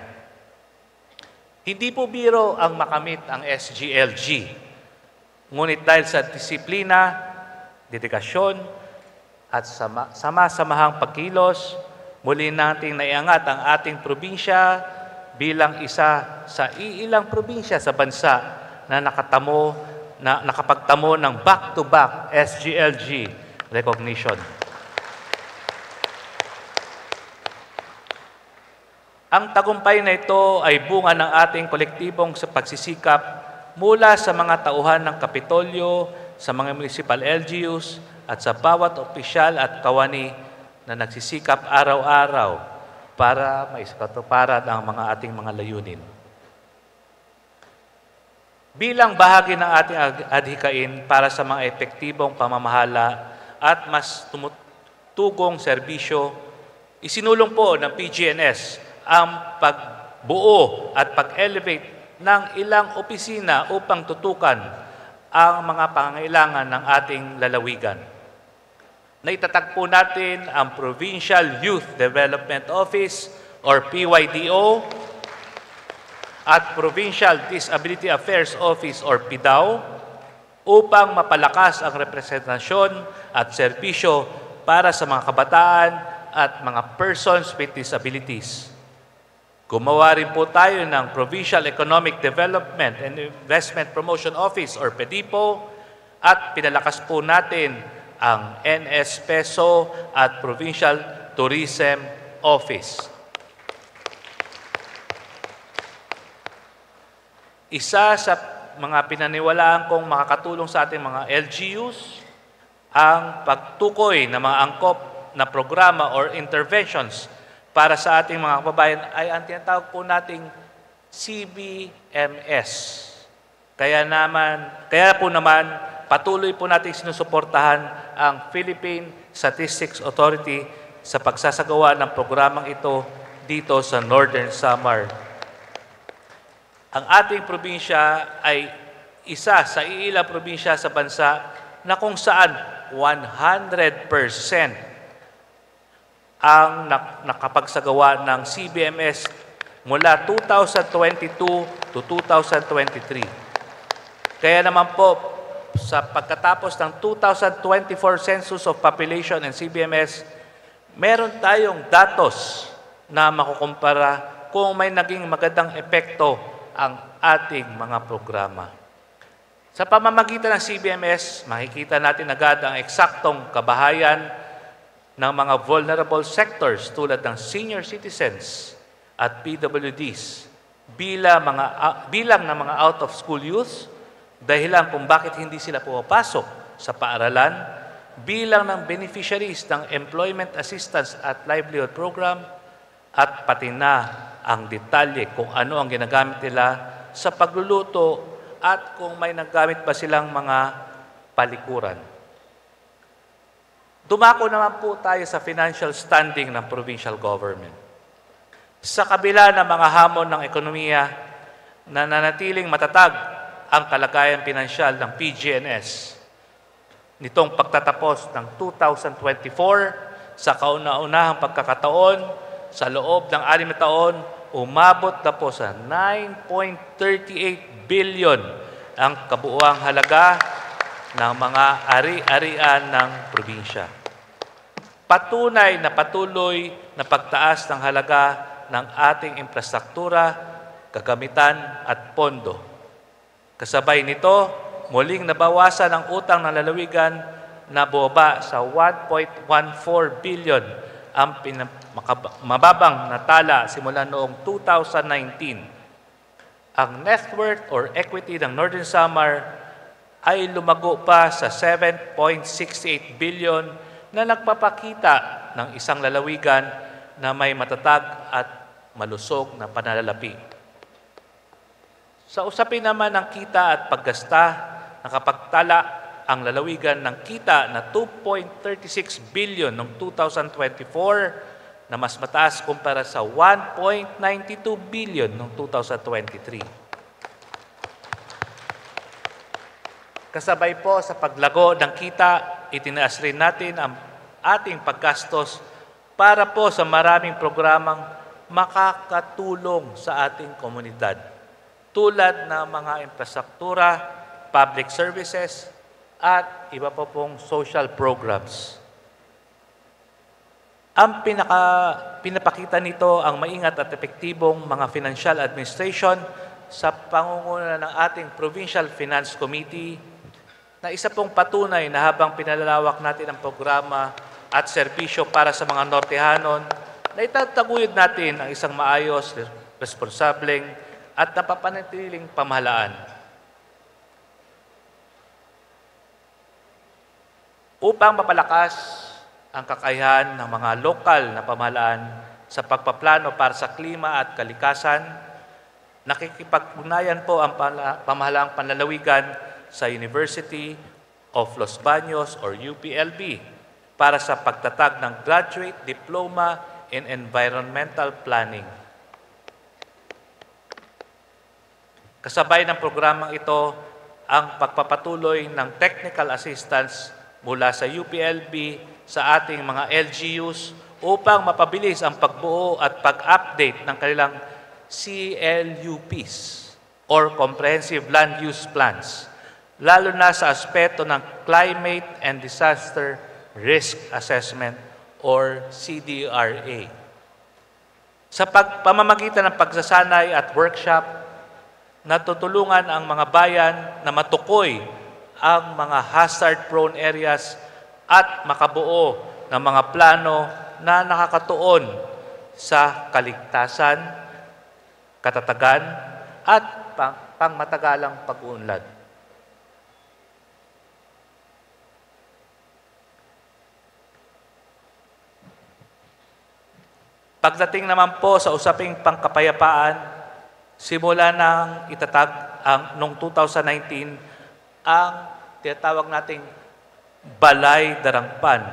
Hindi po biro ang makamit ang SGLG. Ngunit dahil sa disiplina, dedikasyon at sama-samahang pagkilos, muli nating naiangat ang ating probinsya bilang isa sa iilang probinsya sa bansa na nakapagtamo ng back-to-back SGLG recognition. Ang tagumpay na ito ay bunga ng ating kolektibong pagsisikap mula sa mga tauhan ng Kapitolyo, sa mga municipal LGUs at sa bawat opisyal at kawani na nagsisikap araw-araw para maisakatuparan ang mga ating mga layunin. Bilang bahagi ng ating adhikain para sa mga epektibong pamamahala at mas tumutugong serbisyo, isinulong po ng PGNS ang pagbuo at pag-elevate ng ilang opisina upang tutukan ang mga pangangailangan ng ating lalawigan. Naitatag po natin ang Provincial Youth Development Office or PYDO at Provincial Disability Affairs Office or PDAO upang mapalakas ang representasyon at serbisyo para sa mga kabataan at mga persons with disabilities. Gumawa rin po tayo ng Provincial Economic Development and Investment Promotion Office or PEDIPO at pinalakas po natin ang NS Peso at Provincial Tourism Office. Isa sa mga pinaniwalaan kong makakatulong sa ating mga LGUs ang pagtukoy ng mga angkop na programa or interventions para sa ating mga kababayan ay ang tinatawag po nating CBMS. Kaya po naman, patuloy po nating sinusuportahan ang Philippine Statistics Authority sa pagsasagawa ng programang ito dito sa Northern Samar. Ang ating probinsya ay isa sa iilang probinsya sa bansa na kung saan 100% ang nakapagsagawa ng CBMS mula 2022 to 2023. Kaya naman po, sa pagkatapos ng 2024 Census of Population and CBMS, meron tayong datos na makukumpara kung may naging magandang epekto ang ating mga programa. Sa pamamagitan ng CBMS, makikita natin agad ang eksaktong kabahayan ng mga vulnerable sectors tulad ng senior citizens at PWDs bilang ng mga out-of-school youth, dahilan kung bakit hindi sila pumapasok sa paaralan, bilang ng beneficiaries ng Employment Assistance at Livelihood Program, at pati na ang detalye kung ano ang ginagamit nila sa pagluluto at kung may nagamit ba silang mga palikuran. Dumako naman po tayo sa financial standing ng provincial government. Sa kabila ng mga hamon ng ekonomiya, nananatiling matatag ang kalagayan pinansyal ng PGNS. Nitong pagtatapos ng 2024, sa kauna-unahang pagkakataon, sa loob ng 6 na taon, umabot na po sa 9.38 billion ang kabuuang halaga ng mga ari-arian ng probinsya. Patunay na patuloy na pagtaas ng halaga ng ating infrastruktura, kagamitan at pondo. Kasabay nito, muling nabawasan ang utang ng lalawigan na bumaba sa 1.14 billion ang mababang natala simula noong 2019. Ang net worth or equity ng Northern Samar ay lumago pa sa 7.68 billion na nagpapakita ng isang lalawigan na may matatag at malusog na pananalapi. Sa usapin naman ng kita at paggasta, nakapagtala ang lalawigan ng kita na 2.36 billion noong 2024 na mas mataas kumpara sa 1.92 billion noong 2023. Kasabay po sa paglago ng kita, itinaas rin natin ang ating paggastos para po sa maraming programang makakatulong sa ating komunidad, tulad ng mga infrastruktura, public services, at iba pa pong social programs. Ang pinapakita nito ang maingat at epektibong mga financial administration sa pangunguna ng ating Provincial Finance Committee na isa pong patunay na habang pinalalawak natin ang programa at serbisyo para sa mga Nortehanon, na itataguyod natin ang isang maayos, responsableng at napapanatiling pamahalaan. Upang mapalakas ang kakayahan ng mga lokal na pamahalaan sa pagpaplano para sa klima at kalikasan, nakikipag-ugnayan po ang pamahalaang panlalawigan sa University of Los Baños or UPLB para sa pagtatag ng Graduate Diploma in Environmental Planning. Kasabay ng programang ito ang pagpapatuloy ng technical assistance mula sa UPLB sa ating mga LGUs upang mapabilis ang pagbuo at pag-update ng kanilang CLUPs or Comprehensive Land Use Plans, lalo na sa aspeto ng Climate and Disaster Risk Assessment or CDRA. Sa pamamagitan ng pagsasanay at workshop, natutulungan ang mga bayan na matukoy ang mga hazard-prone areas at makabuo ng mga plano na nakakatuon sa kaligtasan, katatagan, at pangmatagalang pag-uunlad. Pagdating naman po sa usaping pangkapayapaan, simula nang itatag noong 2019 ang tinatawag nating Balay Darangpan.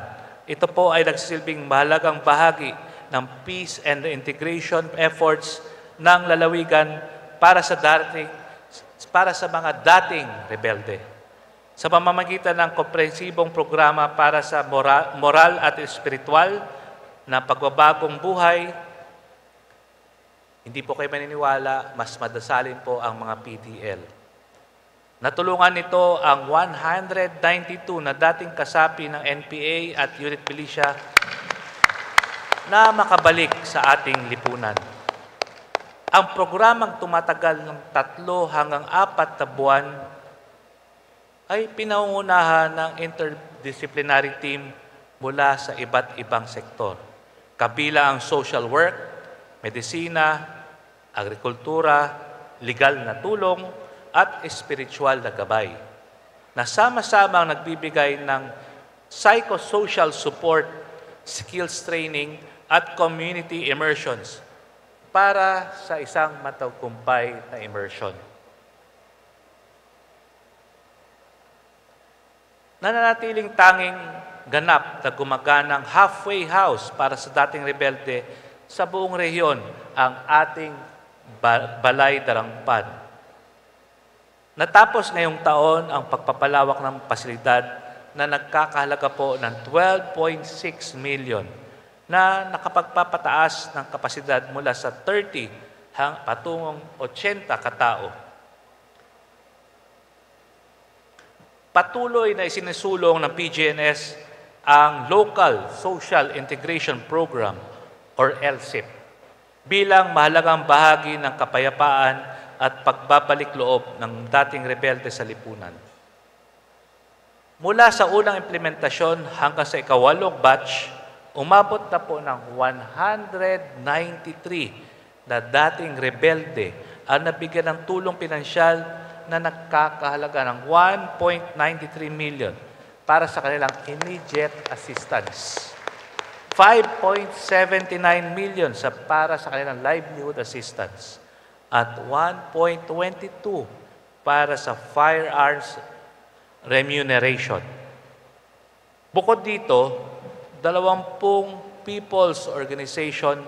Ito po ay nagsisilbing mahalagang bahagi ng peace and integration efforts ng lalawigan para sa mga dating rebelde. Sa pamamagitan ng komprehensibong programa para sa moral at espiritual na pagbabagong buhay, hindi po kayo maniniwala, mas madasalin po ang mga PDL. Natulungan nito ang 192 na dating kasapi ng NPA at Unit Militia na makabalik sa ating lipunan. Ang programang tumatagal ng 3 hanggang 4 na buwan ay pinangungunahan ng interdisciplinary team mula sa iba't ibang sektor. Kabila ang social work, medisina, agrikultura, legal na tulong, at spiritual na gabay, na sama-samang nagbibigay ng psychosocial support, skills training, at community immersions para sa isang matagumpay na immersion. Nananatiling tanging ganap na gumaganang halfway house para sa dating rebelde sa buong rehiyon ang ating Balay Darangpan. Natapos ngayong taon ang pagpapalawak ng pasilidad na nagkakahalaga po ng 12.6 million na nakapagpapataas ng kapasidad mula sa 30 patungong 80 katao. Patuloy na isinusulong ng PGNS ang Local Social Integration Program or LSIP bilang mahalagang bahagi ng kapayapaan at pagbabalik loob ng dating rebelde sa lipunan. Mula sa unang implementasyon hanggang sa ika-8 batch, umabot na po ng 193 na dating rebelde ang nabigyan ng tulong pinansyal na nagkakahalaga ng 1.93 million para sa kanilang immediate assistance. 5.79 million para sa kanilang livelihood assistance at 1.22 para sa firearms remuneration. Bukod dito, 20 people's organization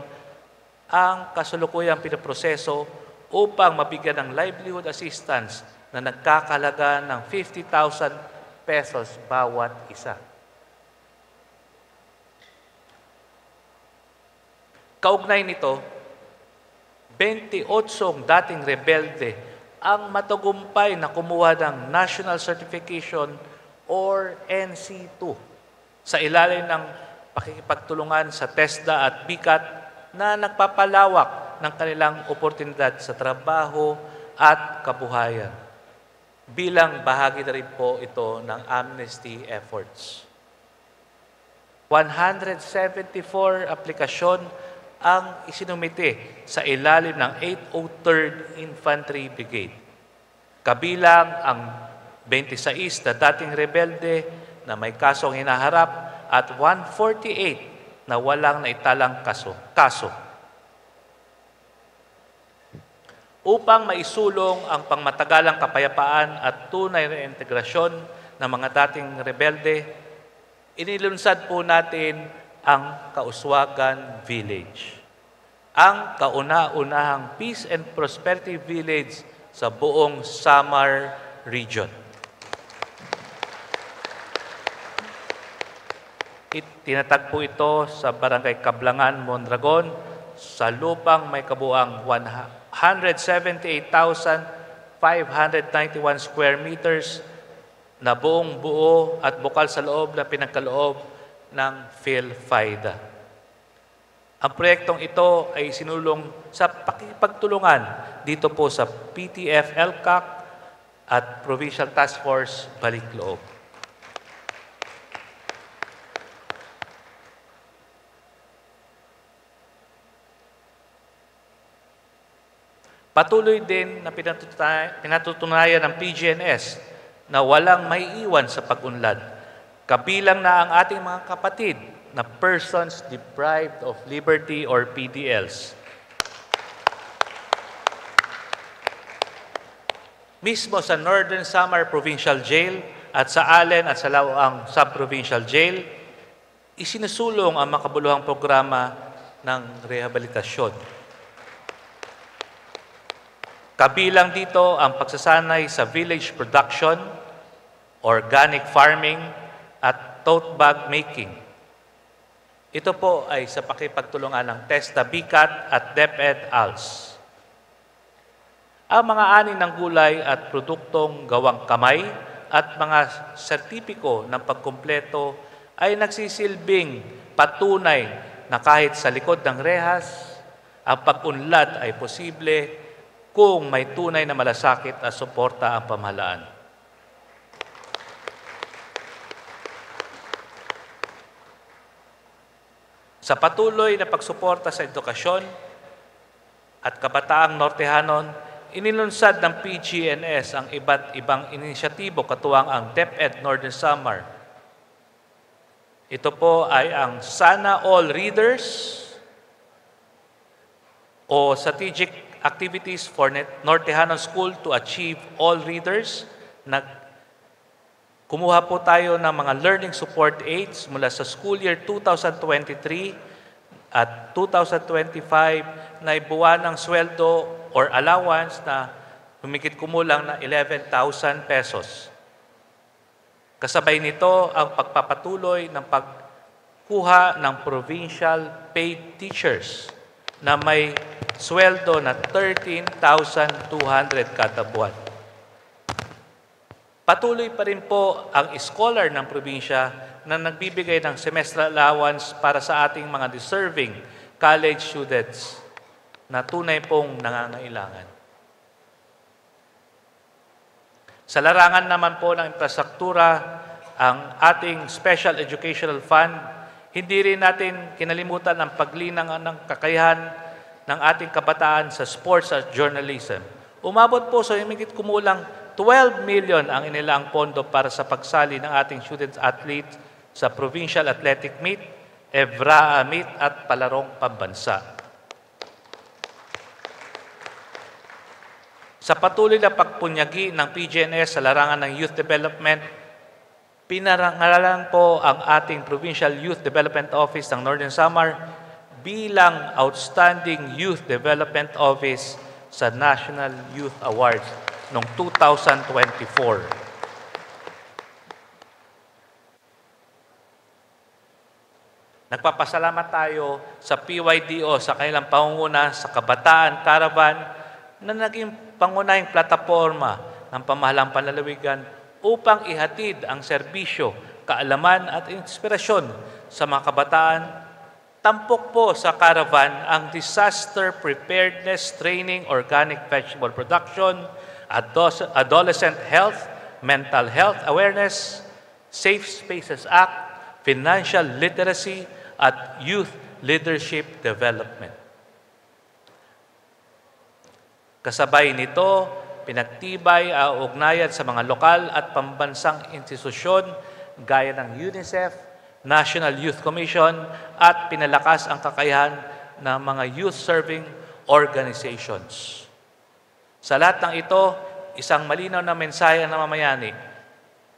ang kasulukuyang pinaproseso upang mabigyan ng livelihood assistance na nagkakalaga ng 50,000 pesos bawat isa. Kaugnay nito, 28 dating rebelde ang matagumpay na kumuha ng National Certification or NC2 sa ilalim ng pakikipagtulungan sa TESDA at BICAT na nagpapalawak ng kanilang oportunidad sa trabaho at kabuhayan. Bilang bahagi na rin po ito ng amnesty efforts. 174 aplikasyon ang isinumite sa ilalim ng 803rd Infantry Brigade. Kabilang ang 26 na dating rebelde na may kasong hinaharap at 148 na walang naitalang kaso. Upang maisulong ang pangmatagalang kapayapaan at tunay na integrasyon ng mga dating rebelde, inilunsad po natin ang Kauswagan Village, ang kauna-unahang Peace and Prosperity Village sa buong Samar Region. Tinatagpo ito sa Barangay Kablangan, Mondragon, sa lupang may kabuang 178,591 square meters na buong buo at bukal sa loob na pinagkaloob ng PhilFIDA. Ang proyektong ito ay sinulong sa pakipagtulungan dito po sa PTF LCAC at Provincial Task Force Balikloob. Patuloy din na pinatutunayan ng PGNS na walang maiiwan sa pag-unlad. Kabilang na ang ating mga kapatid na persons deprived of liberty or PDLs. Mismo sa Northern Samar Provincial Jail at sa Allen at sa Laoang Sub-Provincial Jail, isinusulong ang makabuluhang programa ng rehabilitasyon. Kabilang dito ang pagsasanay sa village production, organic farming, at tote bag making. Ito po ay sa pakipagtulungan ng TESDA BICAT at DepEd ALS. Ang mga ani ng gulay at produktong gawang kamay at mga sertipiko ng pagkumpleto ay nagsisilbing patunay na kahit sa likod ng rehas, ang pag-unlad ay posible kung may tunay na malasakit at suporta ang pamahalaan. Sa patuloy na pagsuporta sa edukasyon at kabataang Nortehanon, inilunsad ng PGNS ang iba't ibang inisyatibo katuwang ang DepEd Northern Samar. Ito po ay ang Sana All Readers o Strategic Activities for Nortehanon School to Achieve All Readers. Kumuha po tayo ng mga learning support aids mula sa school year 2023 at 2025 na ibuwan ng sweldo or allowance na humigit kumulang na 11,000 pesos. Kasabay nito ang pagpapatuloy ng pagkuha ng provincial paid teachers na may sweldo na 13,200 kada buwan. Patuloy pa rin po ang scholar ng probinsya na nagbibigay ng semestral allowance para sa ating mga deserving college students na tunay pong nangangailangan. Sa larangan naman po ng infrastruktura, ang ating Special Educational Fund, hindi rin natin kinalimutan ang paglinang ng kakayahan ng ating kabataan sa sports at journalism. Umabot po sa higit kumulang 12 million ang inilaang pondo para sa pagsali ng ating student athletes sa Provincial Athletic Meet, Evraa Meet at Palarong Pambansa. Sa patuloy na pagpunyagi ng PGNS sa larangan ng youth development, pinarangalan po ang ating Provincial Youth Development Office ng Northern Samar bilang Outstanding Youth Development Office sa National Youth Awards noong 2024. Nagpapasalamat tayo sa PYDO sa kanilang pangunguna sa Kabataan Caravan na naging pangunahing plataforma ng pamahalang panlalawigan upang ihatid ang serbisyo, kaalaman at inspirasyon sa mga kabataan. Tampok po sa Caravan ang Disaster Preparedness Training, Organic Vegetable Production, Adolescent Health, Mental Health Awareness, Safe Spaces Act, Financial Literacy, at Youth Leadership Development. Kasabay nito, pinagtibay ang ugnayan sa mga lokal at pambansang institusyon gaya ng UNICEF, National Youth Commission, at pinalakas ang kakayahan ng mga youth-serving organizations. Sa lahat ng ito, isang malinaw na mensahe ang namamayani.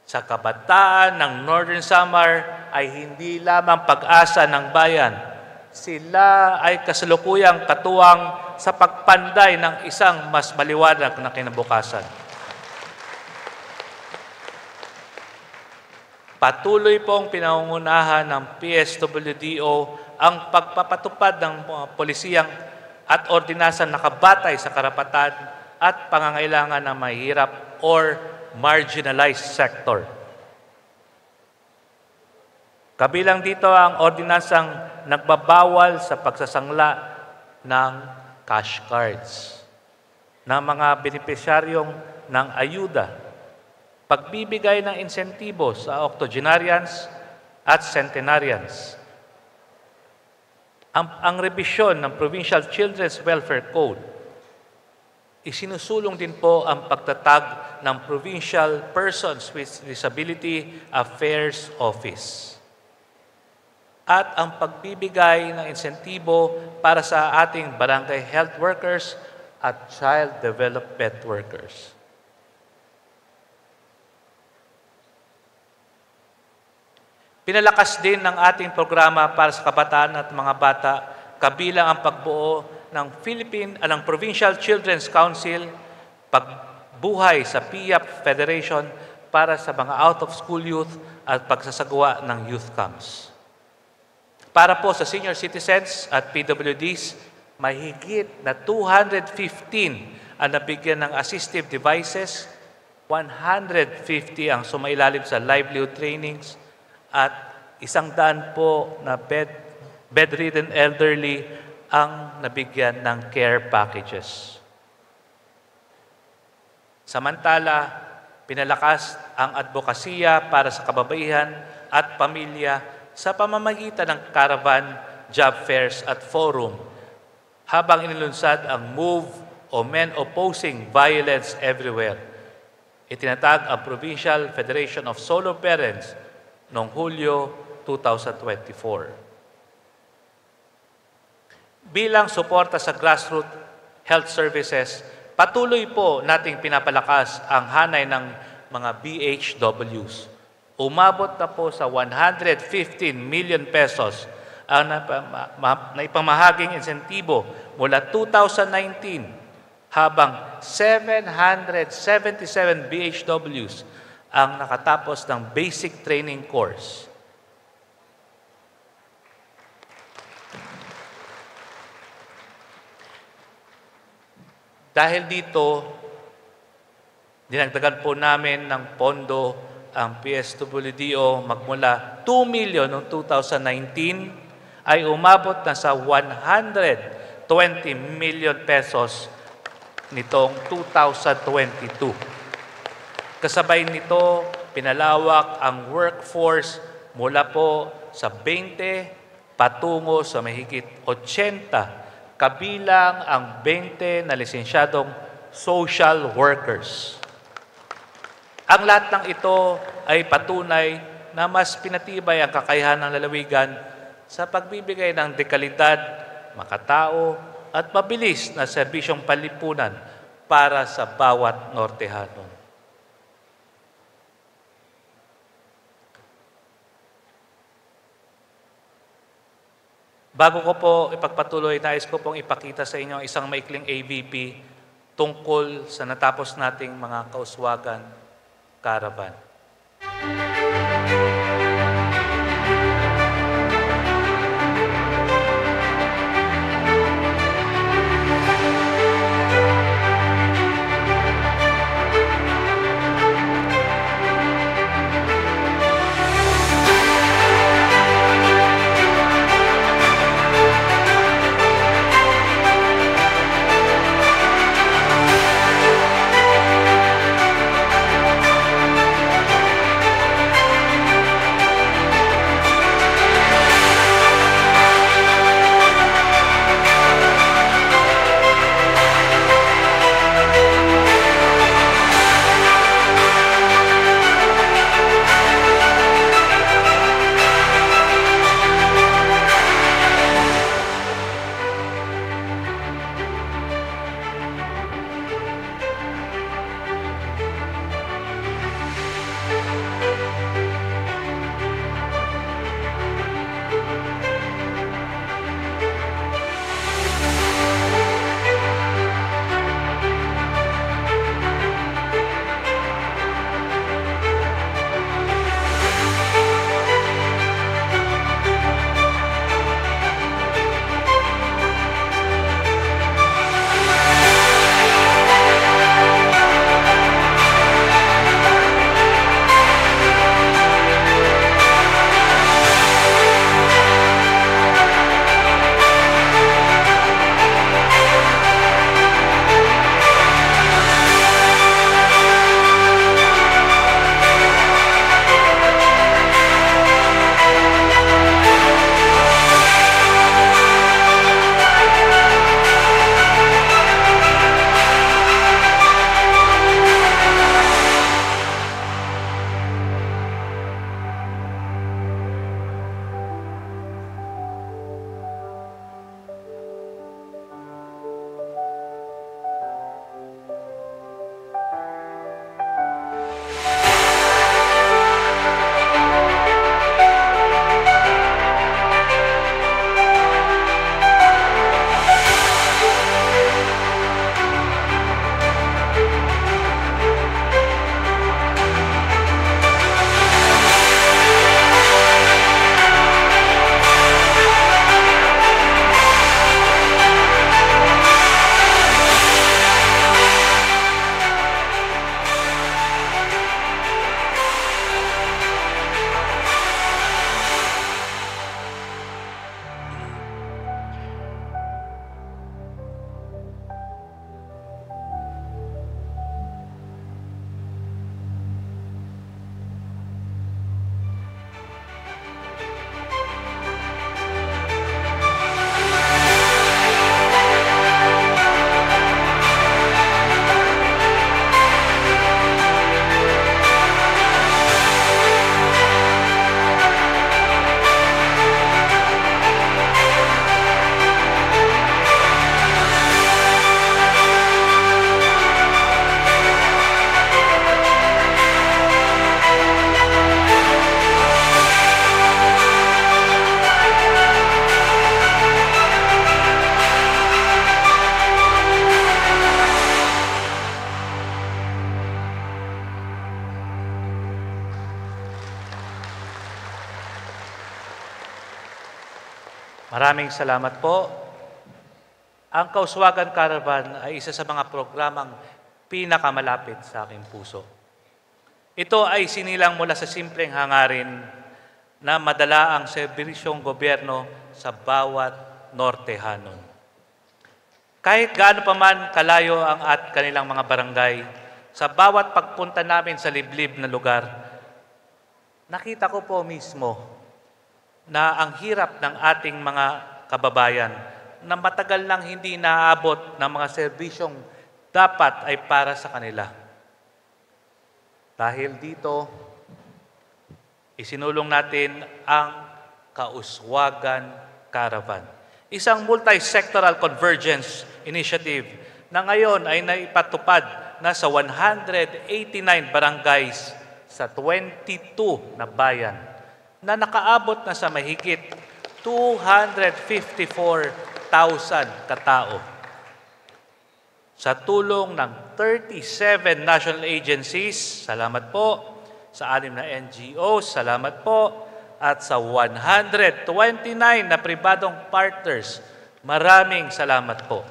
Sa kabataan ng Northern Samar ay hindi lamang pag-asa ng bayan. Sila ay kasalukuyang katuwang sa pagpanday ng isang mas maliwanag na kinabukasan. Patuloy pong pinangungunahan ng PSWDO ang pagpapatupad ng polisiyang at ordinansang nakabatay sa karapatan at pangangailangan ng mahihirap or marginalized sector. Kabilang dito ang ordinansang nagbabawal sa pagsasangla ng cash cards ng mga benepisyaryong ng ayuda, pagbibigay ng insentibo sa octogenarians at centenarians, ang rebisyon ng Provincial Children's Welfare Code. Isinusulong din po ang pagtatag ng Provincial Persons with Disability Affairs Office at ang pagbibigay ng insentibo para sa ating barangay health workers at child development workers. Pinalakas din ng ating programa para sa kabataan at mga bata, kabilang ang pagbuo ng Provincial Children's Council, pagbuhay sa PIAP Federation para sa mga out-of-school youth at pagsasagawa ng youth camps. Para po sa senior citizens at PWDs, mahigit na 215 ang nabigyan ng assistive devices, 150 ang sumailalim sa livelihood trainings, at 100 po na bedridden elderly ang nabigyan ng care packages. Samantala, pinalakas ang advokasya para sa kababaihan at pamilya sa pamamagitan ng caravan, job fairs at forum, habang inilunsad ang MOVE o Men Opposing Violence Everywhere. Itinatag ang Provincial Federation of Solo Parents noong Hulyo 2024. Bilang suporta sa grassroots health services, patuloy po nating pinapalakas ang hanay ng mga BHWs. Umabot na po sa 115 million pesos ang naipamahaging insentibo mula 2019, habang 777 BHWs ang nakatapos ng basic training course. Dahil dito, dinagdagan po namin ng pondo ang PSWDO magmula 2 million noong 2019 ay umabot na sa 120 million pesos nitong 2022. Kasabay nito, pinalawak ang workforce mula po sa 20 patungo sa mahigit 80, kabilang ang 20 na lisensyadong social workers. Ang lahat ng ito ay patunay na mas pinatibay ang kakayahan ng lalawigan sa pagbibigay ng dekalidad, makatao, at mabilis na serbisyong panlipunan para sa bawat Nortehano. Bago ko po ipagpatuloy, nais ko pong ipakita sa inyo isang maikling AVP tungkol sa natapos nating mga kauswagan caravan. Maraming salamat po. Ang Kauswagan Caravan ay isa sa mga programang pinakamalapit sa aking puso. Ito ay sinilang mula sa simpleng hangarin na madala ang serbisyong gobyerno sa bawat Nortehanon. Kahit gaano pa man kalayo ang at kanilang mga barangay, sa bawat pagpunta namin sa liblib na lugar, nakita ko po mismo na ang hirap ng ating mga kababayan na matagal nang hindi naaabot ng mga serbisyong dapat ay para sa kanila. Dahil dito, isinulong natin ang Kauswagan Caravan. Isang multi-sectoral convergence initiative na ngayon ay naipatupad na sa 189 barangays sa 22 na bayan na nakaabot na sa mahigit 254,000 katao. Sa tulong ng 37 national agencies, salamat po, sa 6 na NGOs, salamat po, at sa 129 na pribadong partners, maraming salamat po.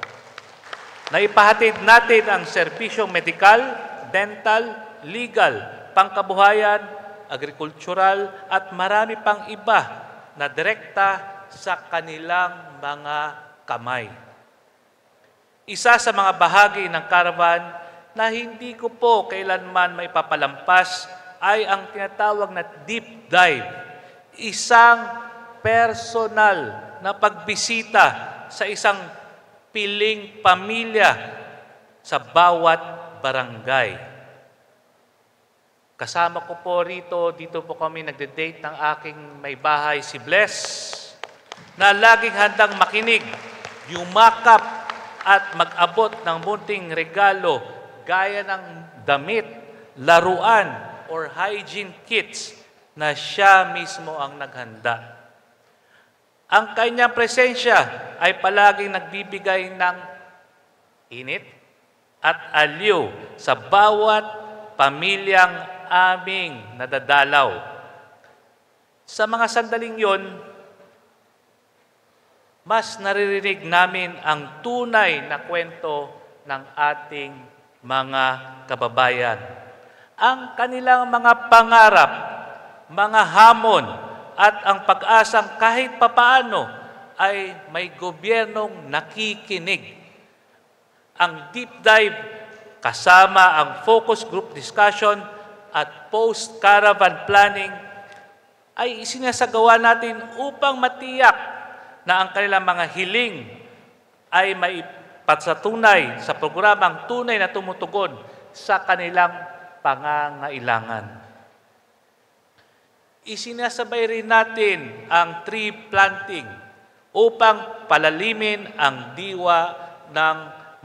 Naipahatid natin ang serbisyong medikal, dental, legal, pangkabuhayan, agrikultural at marami pang iba na direkta sa kanilang mga kamay. Isa sa mga bahagi ng caravan na hindi ko po kailanman maipapalampas ay ang tinatawag na deep dive. Isang personal na pagbisita sa isang piling pamilya sa bawat barangay. Kasama ko po dito po kami nagde-date ng aking may bahay, si Bless, na laging handang makinig, yumakap at mag-abot ng munting regalo gaya ng damit, laruan, or hygiene kits na siya mismo ang naghanda. Ang kanyang presensya ay palaging nagbibigay ng init at aliw sa bawat pamilyang aming nadadalaw. Sa mga sandaling yon, mas naririnig namin ang tunay na kwento ng ating mga kababayan. Ang kanilang mga pangarap, mga hamon, at ang pag-asang kahit papaano ay may gobyernong nakikinig. Ang deep dive kasama ang focus group discussion at post-caravan planning ay isinasagawa natin upang matiyak na ang kanilang mga hiling ay maipatunay sa programang tunay na tumutugon sa kanilang pangangailangan. Isinasabay rin natin ang tree planting upang palalimin ang diwa ng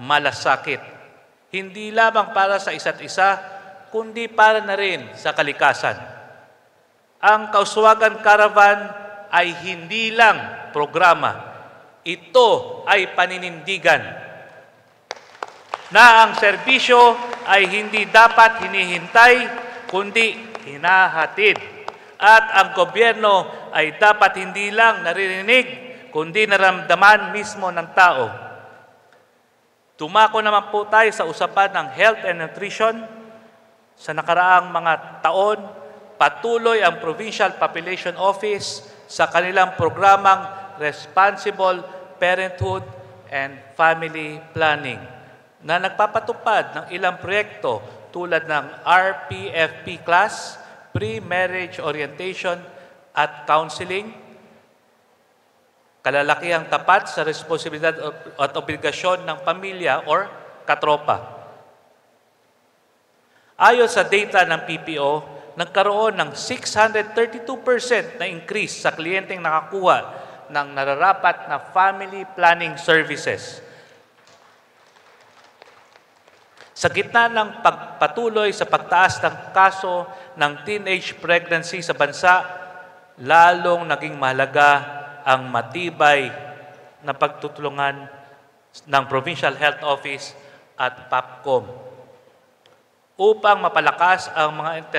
malasakit. Hindi lamang para sa isa't isa, kundi para na rin sa kalikasan. Ang Kauswagan Caravan ay hindi lang programa. Ito ay paninindigan na ang serbisyo ay hindi dapat hinihintay, kundi hinahatid. At ang gobyerno ay dapat hindi lang naririnig, kundi naramdaman mismo ng tao. Tumako naman po tayo sa usapan ng health and nutrition. Sa nakaraang mga taon, patuloy ang Provincial Population Office sa kanilang programang Responsible Parenthood and Family Planning na nagpapatupad ng ilang proyekto tulad ng RPFP class, pre-marriage orientation at counseling, kalalakihang tapat sa responsibilidad at obligasyon ng pamilya or katropa. Ayon sa data ng PPO, nagkaroon ng 632% na increase sa kliyenteng nakakuha ng nararapat na family planning services. Sa gitna ng pagpatuloy sa pagtaas ng kaso ng teenage pregnancy sa bansa, lalong naging mahalaga ang matibay na pagtutulungan ng Provincial Health Office at PAPCOM upang mapalakas ang mga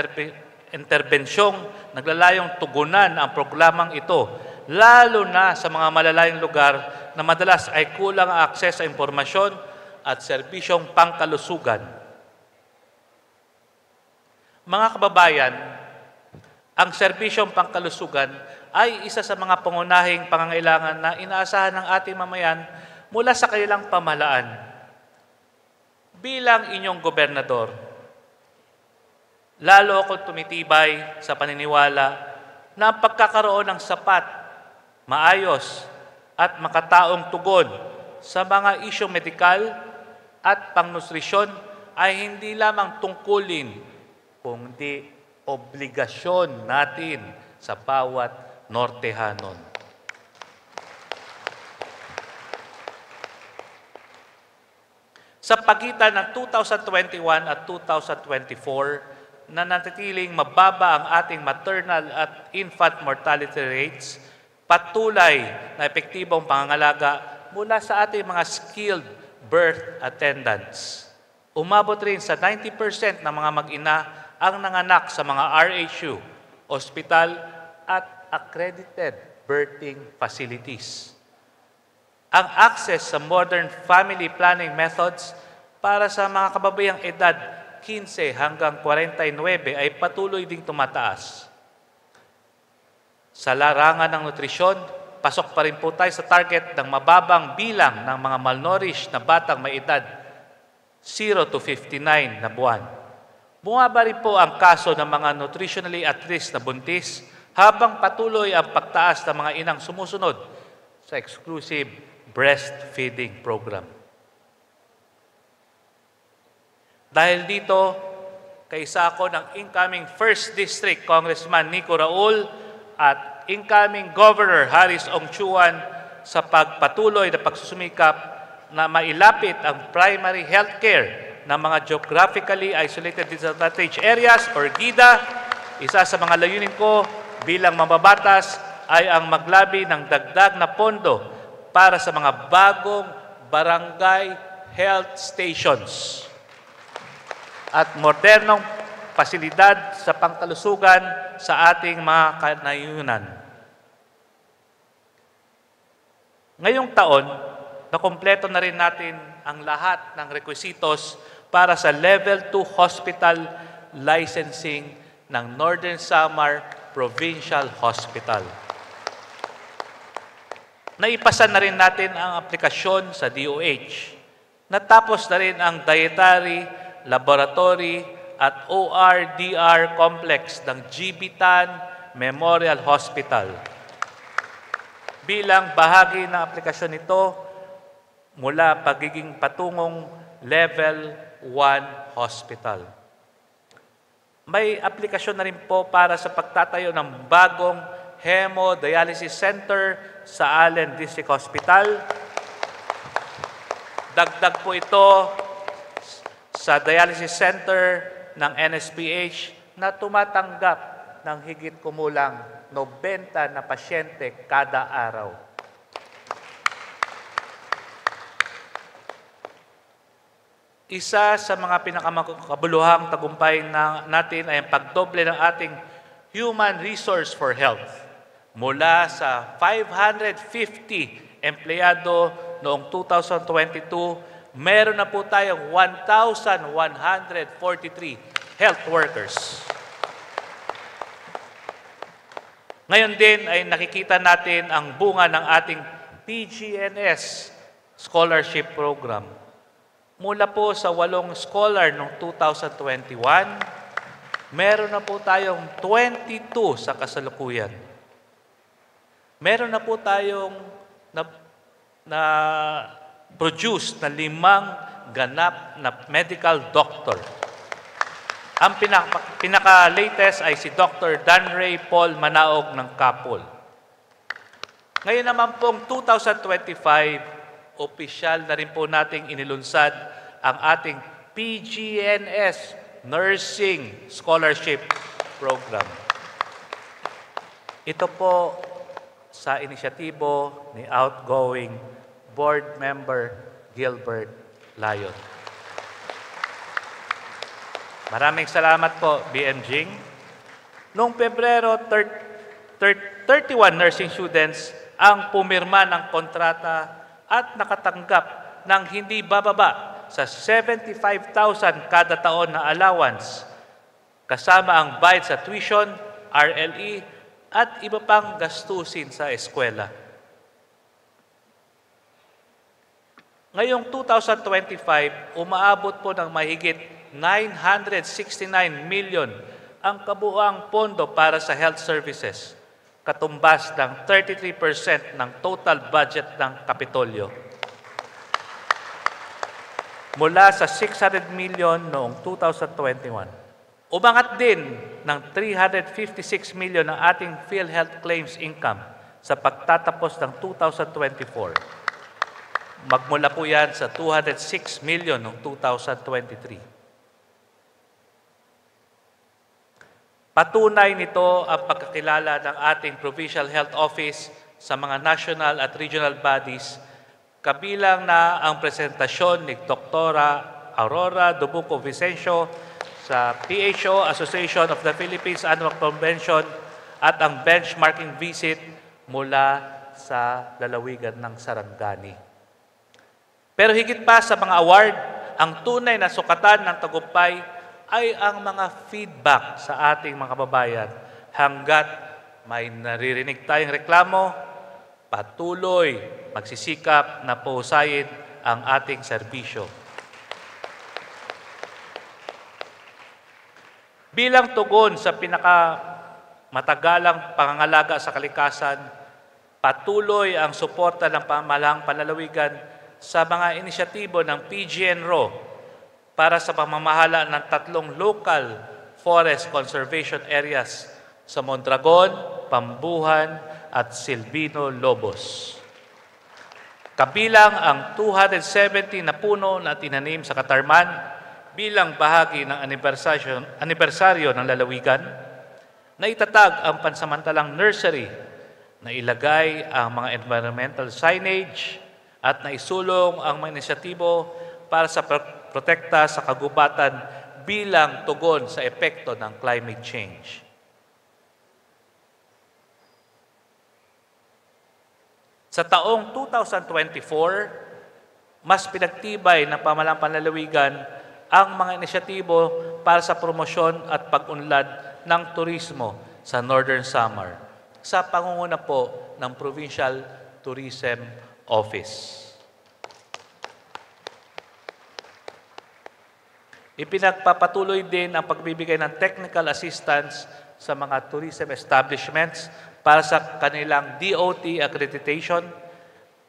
interbensyong naglalayong tugunan ang programang ito, lalo na sa mga malalayong lugar na madalas ay kulang ang akses sa impormasyon at serbisyong pangkalusugan. Mga kababayan, ang serbisyong pangkalusugan ay isa sa mga pangunahing pangangailangan na inaasahan ng ating mamayan mula sa kanilang pamahalaan. Bilang inyong gobernador, lalo akong tumitibay sa paniniwala na ang pagkakaroon ng sapat, maayos at makataong tugon sa mga isyong medikal at pangnutrisyon ay hindi lamang tungkulin kundi obligasyon natin sa bawat Nortehanon. Sa pagitan ng 2021 at 2024, nanatiling mababa ang ating maternal at infant mortality rates, patuloy na epektibong pangangalaga mula sa ating mga skilled birth attendants. Umabot rin sa 90% ng mga mag-ina ang nanganak sa mga RHU, ospital at accredited birthing facilities. Ang access sa modern family planning methods para sa mga kababayang edad 15 hanggang 49 ay patuloy ding tumataas. Sa larangan ng nutrisyon, pasok pa rin po tayo sa target ng mababang bilang ng mga malnourished na batang may edad 0 to 59 na buwan. Bumaba rin po ang kaso ng mga nutritionally at risk na buntis habang patuloy ang pagtaas ng mga inang sumusunod sa exclusive breastfeeding program. Dahil dito, kaisa ako ng incoming 1st District Congressman Nico Raul at incoming Governor Harris Ongchuan sa pagpatuloy na pagsusumikap na mailapit ang primary health care ng mga geographically isolated disadvantaged areas or GIDA. Isa sa mga layunin ko bilang mambabatas ay ang maglabi ng dagdag na pondo para sa mga bagong barangay health stations at modernong pasilidad sa pangkalusugan sa ating mga kanayunan. Ngayong taon, nakumpleto na rin natin ang lahat ng requisitos para sa Level 2 Hospital licensing ng Northern Samar Provincial Hospital. Naipasa na rin natin ang aplikasyon sa DOH. Natapos na rin ang dietary, laboratory at ORDR complex ng Gibitan Memorial Hospital. Bilang bahagi ng aplikasyon nito mula pagiging patungong Level 1 Hospital. May aplikasyon na rin po para sa pagtatayo ng bagong Hemodialysis Center sa Allen District Hospital. Dagdag po ito sa dialysis center ng NSPH na tumatanggap ng higit kumulang 90 na pasyente kada araw. Isa sa mga pinakamagkabuluhang tagumpay natin ay ang pagdoble ng ating Human Resource for Health. Mula sa 550 empleyado noong 2022, meron na po tayong 1,143 health workers. Ngayon din ay nakikita natin ang bunga ng ating PGNS Scholarship Program. Mula po sa 8 scholar noong 2021, meron na po tayong 22 sa kasalukuyan. Meron na po tayong produce na 5 ganap na medical doctor. Ang pinaka-latest ay si Dr. Danray Paul Manaog ng Kapol. Ngayon naman pong 2025, opisyal na rin po nating inilunsad ang ating PGNS Nursing Scholarship Program. Ito po sa inisyatibo ni outgoing Board Member Gilbert Layon. Maraming salamat po, BM Jing. Noong Pebrero, 31 nursing students ang pumirma ng kontrata at nakatanggap ng hindi bababa sa 75,000 kada taon na allowance, kasama ang bayad sa tuition, RLE, at iba pang gastusin sa eskwela. Ngayong 2025, umaabot po ng mahigit 969 million ang kabuuang pondo para sa health services, katumbas ng 33% ng total budget ng Kapitolyo. Mula sa 600 million noong 2021. Umangat din ng 356 million ang ating PhilHealth claims income sa pagtatapos ng 2024. Magmula po yan sa 206 million noong 2023. Patunay nito ang pagkakilala ng ating Provincial Health Office sa mga national at regional bodies, kabilang na ang presentasyon ni Dr. Aurora Dubuco Vicencio sa PHO Association of the Philippines Annual Convention at ang benchmarking visit mula sa lalawigan ng Sarangani. Pero higit pa sa mga award, ang tunay na sukatan ng tagumpay ay ang mga feedback sa ating mga kababayan. Hanggat may naririnig tayong reklamo, patuloy magsisikap na puhusayin ang ating serbisyo. Bilang tugon sa pinakamatagalang pangangalaga sa kalikasan, patuloy ang suporta ng pamahalang panlalawigan sa mga inisyatibo ng PGNRO para sa pamamahala ng 3 local forest conservation areas sa Mondragon, Pambuhan at Silvino Lobos. Kabilang ang 270 na puno na tinanim sa Katarman bilang bahagi ng anibersaryo ng lalawigan, na itatag ang pansamantalang nursery, na ilagay ang mga environmental signage at naisulong ang mga inisyatibo para sa protekta sa kagubatan bilang tugon sa epekto ng climate change. Sa taong 2024, mas pinagtibay ng pamahalang panlalawigan ang mga inisyatibo para sa promosyon at pag-unlad ng turismo sa Northern Samar sa pangunguna po ng Provincial Tourism Office. Ipinagpapatuloy din ang pagbibigay ng technical assistance sa mga tourism establishments para sa kanilang DOT accreditation.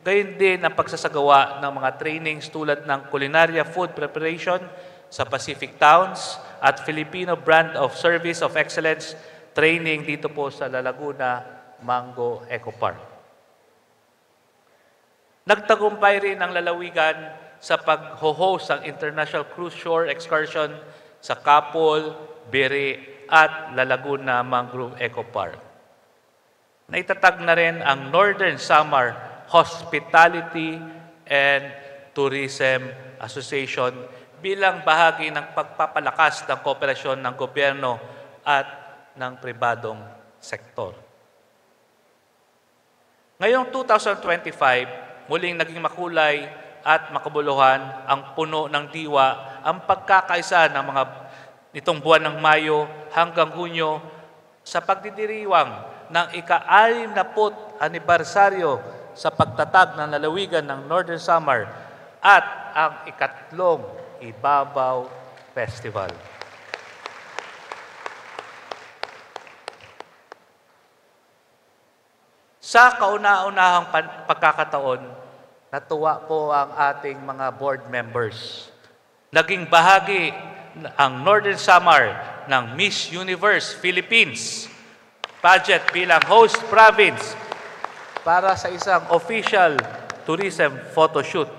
Gayon din ang pagsasagawa ng mga trainings tulad ng Culinaria Food Preparation sa Pacific Towns at Filipino Brand of Service of Excellence training dito po sa La Laguna Mango Eco Park. Nagtagumpay rin ang lalawigan sa pag-host ng International Cruise Shore Excursion sa Kapol, Biri at La Laguna Mangrove Eco Park. Naitatag na rin ang Northern Samar Hospitality and Tourism Association bilang bahagi ng pagpapalakas ng kooperasyon ng gobyerno at ng pribadong sektor. Ngayong 2025, muling naging makulay at makabuluhan ang puno ng diwa ang pagkakaisa ng mga nitong buwan ng Mayo hanggang Hunyo sa pagdidiriwang ng ika-60 anibersaryo sa pagtatag ng lalawigan ng Northern Samar at ang ikatlong Ibabaw Festival. Sa kauna-unahang pagkakataon, natuwa po ang ating mga board members. Naging bahagi ang Northern Samar ng Miss Universe Philippines pageant bilang host province para sa isang official tourism photoshoot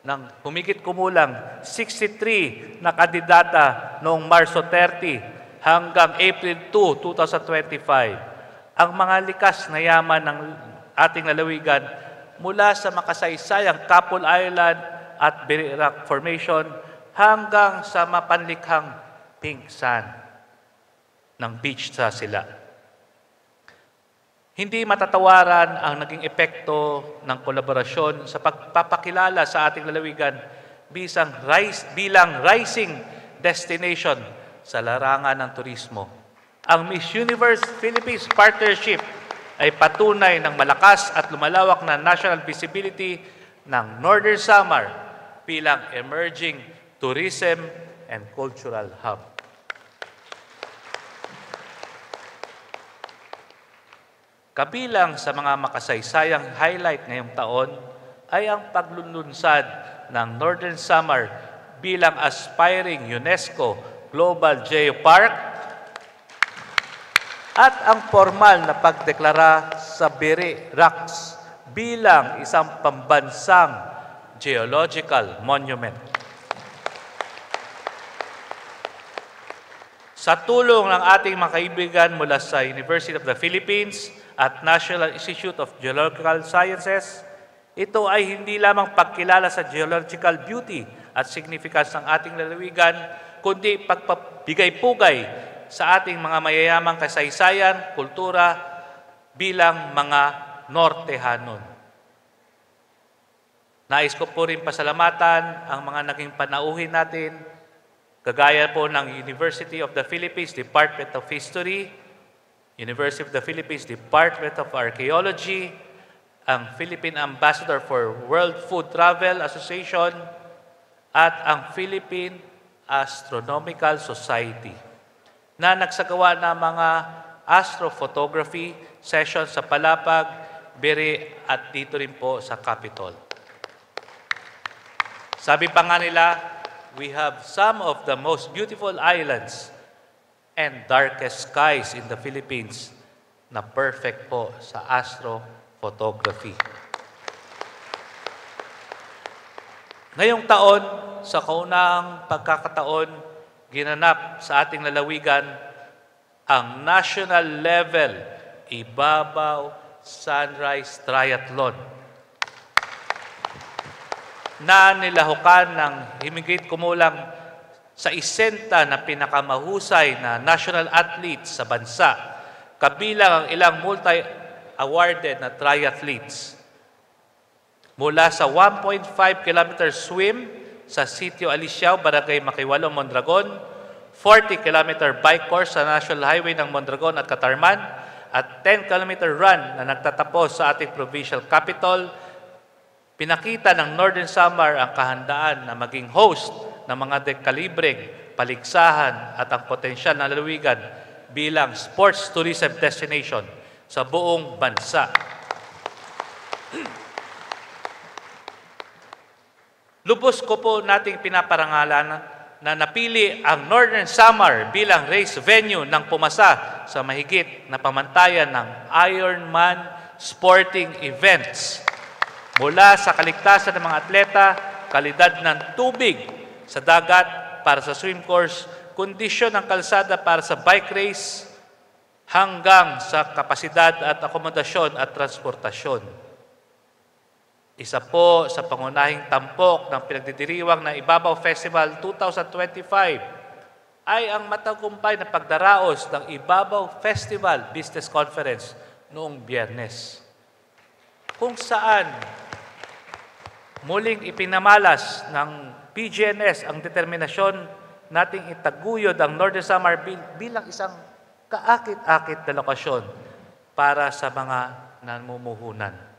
ng humigit kumulang 63 na kandidata noong Marso 30 hanggang April 2, 2025. Ang mga likas na yaman ng ating lalawigan mula sa makasaysayang Kapul Island at Biri Rock Formation hanggang sa mapanlikhang pink sand ng beach sa Sila. Hindi matatawaran ang naging epekto ng kolaborasyon sa pagpapakilala sa ating lalawigan bilang rising destination sa larangan ng turismo. Ang Miss Universe Philippines Partnership ay patunay ng malakas at lumalawak na national visibility ng Northern Samar bilang emerging tourism and cultural hub. Kabilang sa mga makasaysayang highlight ngayong taon ay ang paglulunsad ng Northern Samar bilang aspiring UNESCO Global Geopark at ang formal na pagdeklara sa Biri Rocks bilang isang pambansang geological monument. Sa tulong ng ating mga kaibigan mula sa University of the Philippines at National Institute of Geological Sciences, ito ay hindi lamang pagkilala sa geological beauty at significance ng ating lalawigan, kundi pagpabigay-pugay sa ating mga mayayamang kasaysayan, kultura bilang mga Nortehanon. Nais ko po rin pasalamatan ang mga naging panauhin natin, kagaya po ng University of the Philippines Department of History, University of the Philippines Department of Archaeology, ang Philippine Ambassador for World Food Travel Association, at ang Philippine Astronomical Society na nagsagawa ng mga astrophotography sessions sa Palapag, Biri at dito rin po sa Capitol. Sabi pa nga nila, we have some of the most beautiful islands and darkest skies in the Philippines na perfect po sa astrophotography. Ngayong taon, sa kaunang pagkakataon, ginanap sa ating lalawigan ang national level Ibabaw Sunrise Triathlon na nilahukan ng himigit kumulang sa 60 na pinakamahusay na national athletes sa bansa, kabilang ang ilang multi-awarded na triathletes. Mula sa 1.5 km swim sa Sitio Alisiao, Barangay Makiwalo, Mondragon, 40 km bike course sa National Highway ng Mondragon at Catarman, at 10 km run na nagtatapos sa ating provincial capital, pinakita ng Northern Samar ang kahandaan na maging host ng mga dekalibreng paligsahan at ang potensyal na lalawigan bilang sports tourism destination sa buong bansa. Lubos ko po nating pinaparangalan na napili ang Northern Samar bilang race venue ng pumasa sa mahigit na pamantayan ng Ironman sporting events. Mula sa kaligtasan ng mga atleta, kalidad ng tubig sa dagat para sa swim course, kondisyon ng kalsada para sa bike race, hanggang sa kapasidad at akomodasyon at transportasyon. Isa po sa pangunahing tampok ng pinagdidiriwang na Ibabaw Festival 2025 ay ang matagumpay na pagdaraos ng Ibabaw Festival Business Conference noong Biyernes, kung saan muling ipinamalas ng PGNS ang determinasyon nating itaguyod ang Northern Samar bilang isang kaakit-akit na lokasyon para sa mga namumuhunan.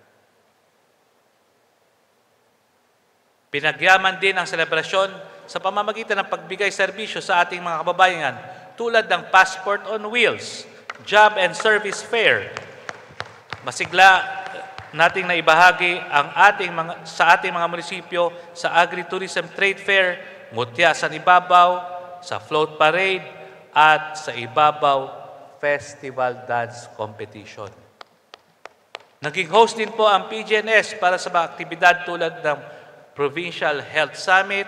Pinagyaman din ang selebrasyon sa pamamagitan ng pagbigay serbisyo sa ating mga kababayan tulad ng Passport on Wheels, Job and Service Fair. Masigla nating naibahagi ang sa ating mga munisipyo sa Agritourism Trade Fair, Mutya sa Ibabaw, sa Float Parade, at sa Ibabaw Festival Dance Competition. Naging host din po ang PGNS para sa mga aktibidad tulad ng Provincial Health Summit,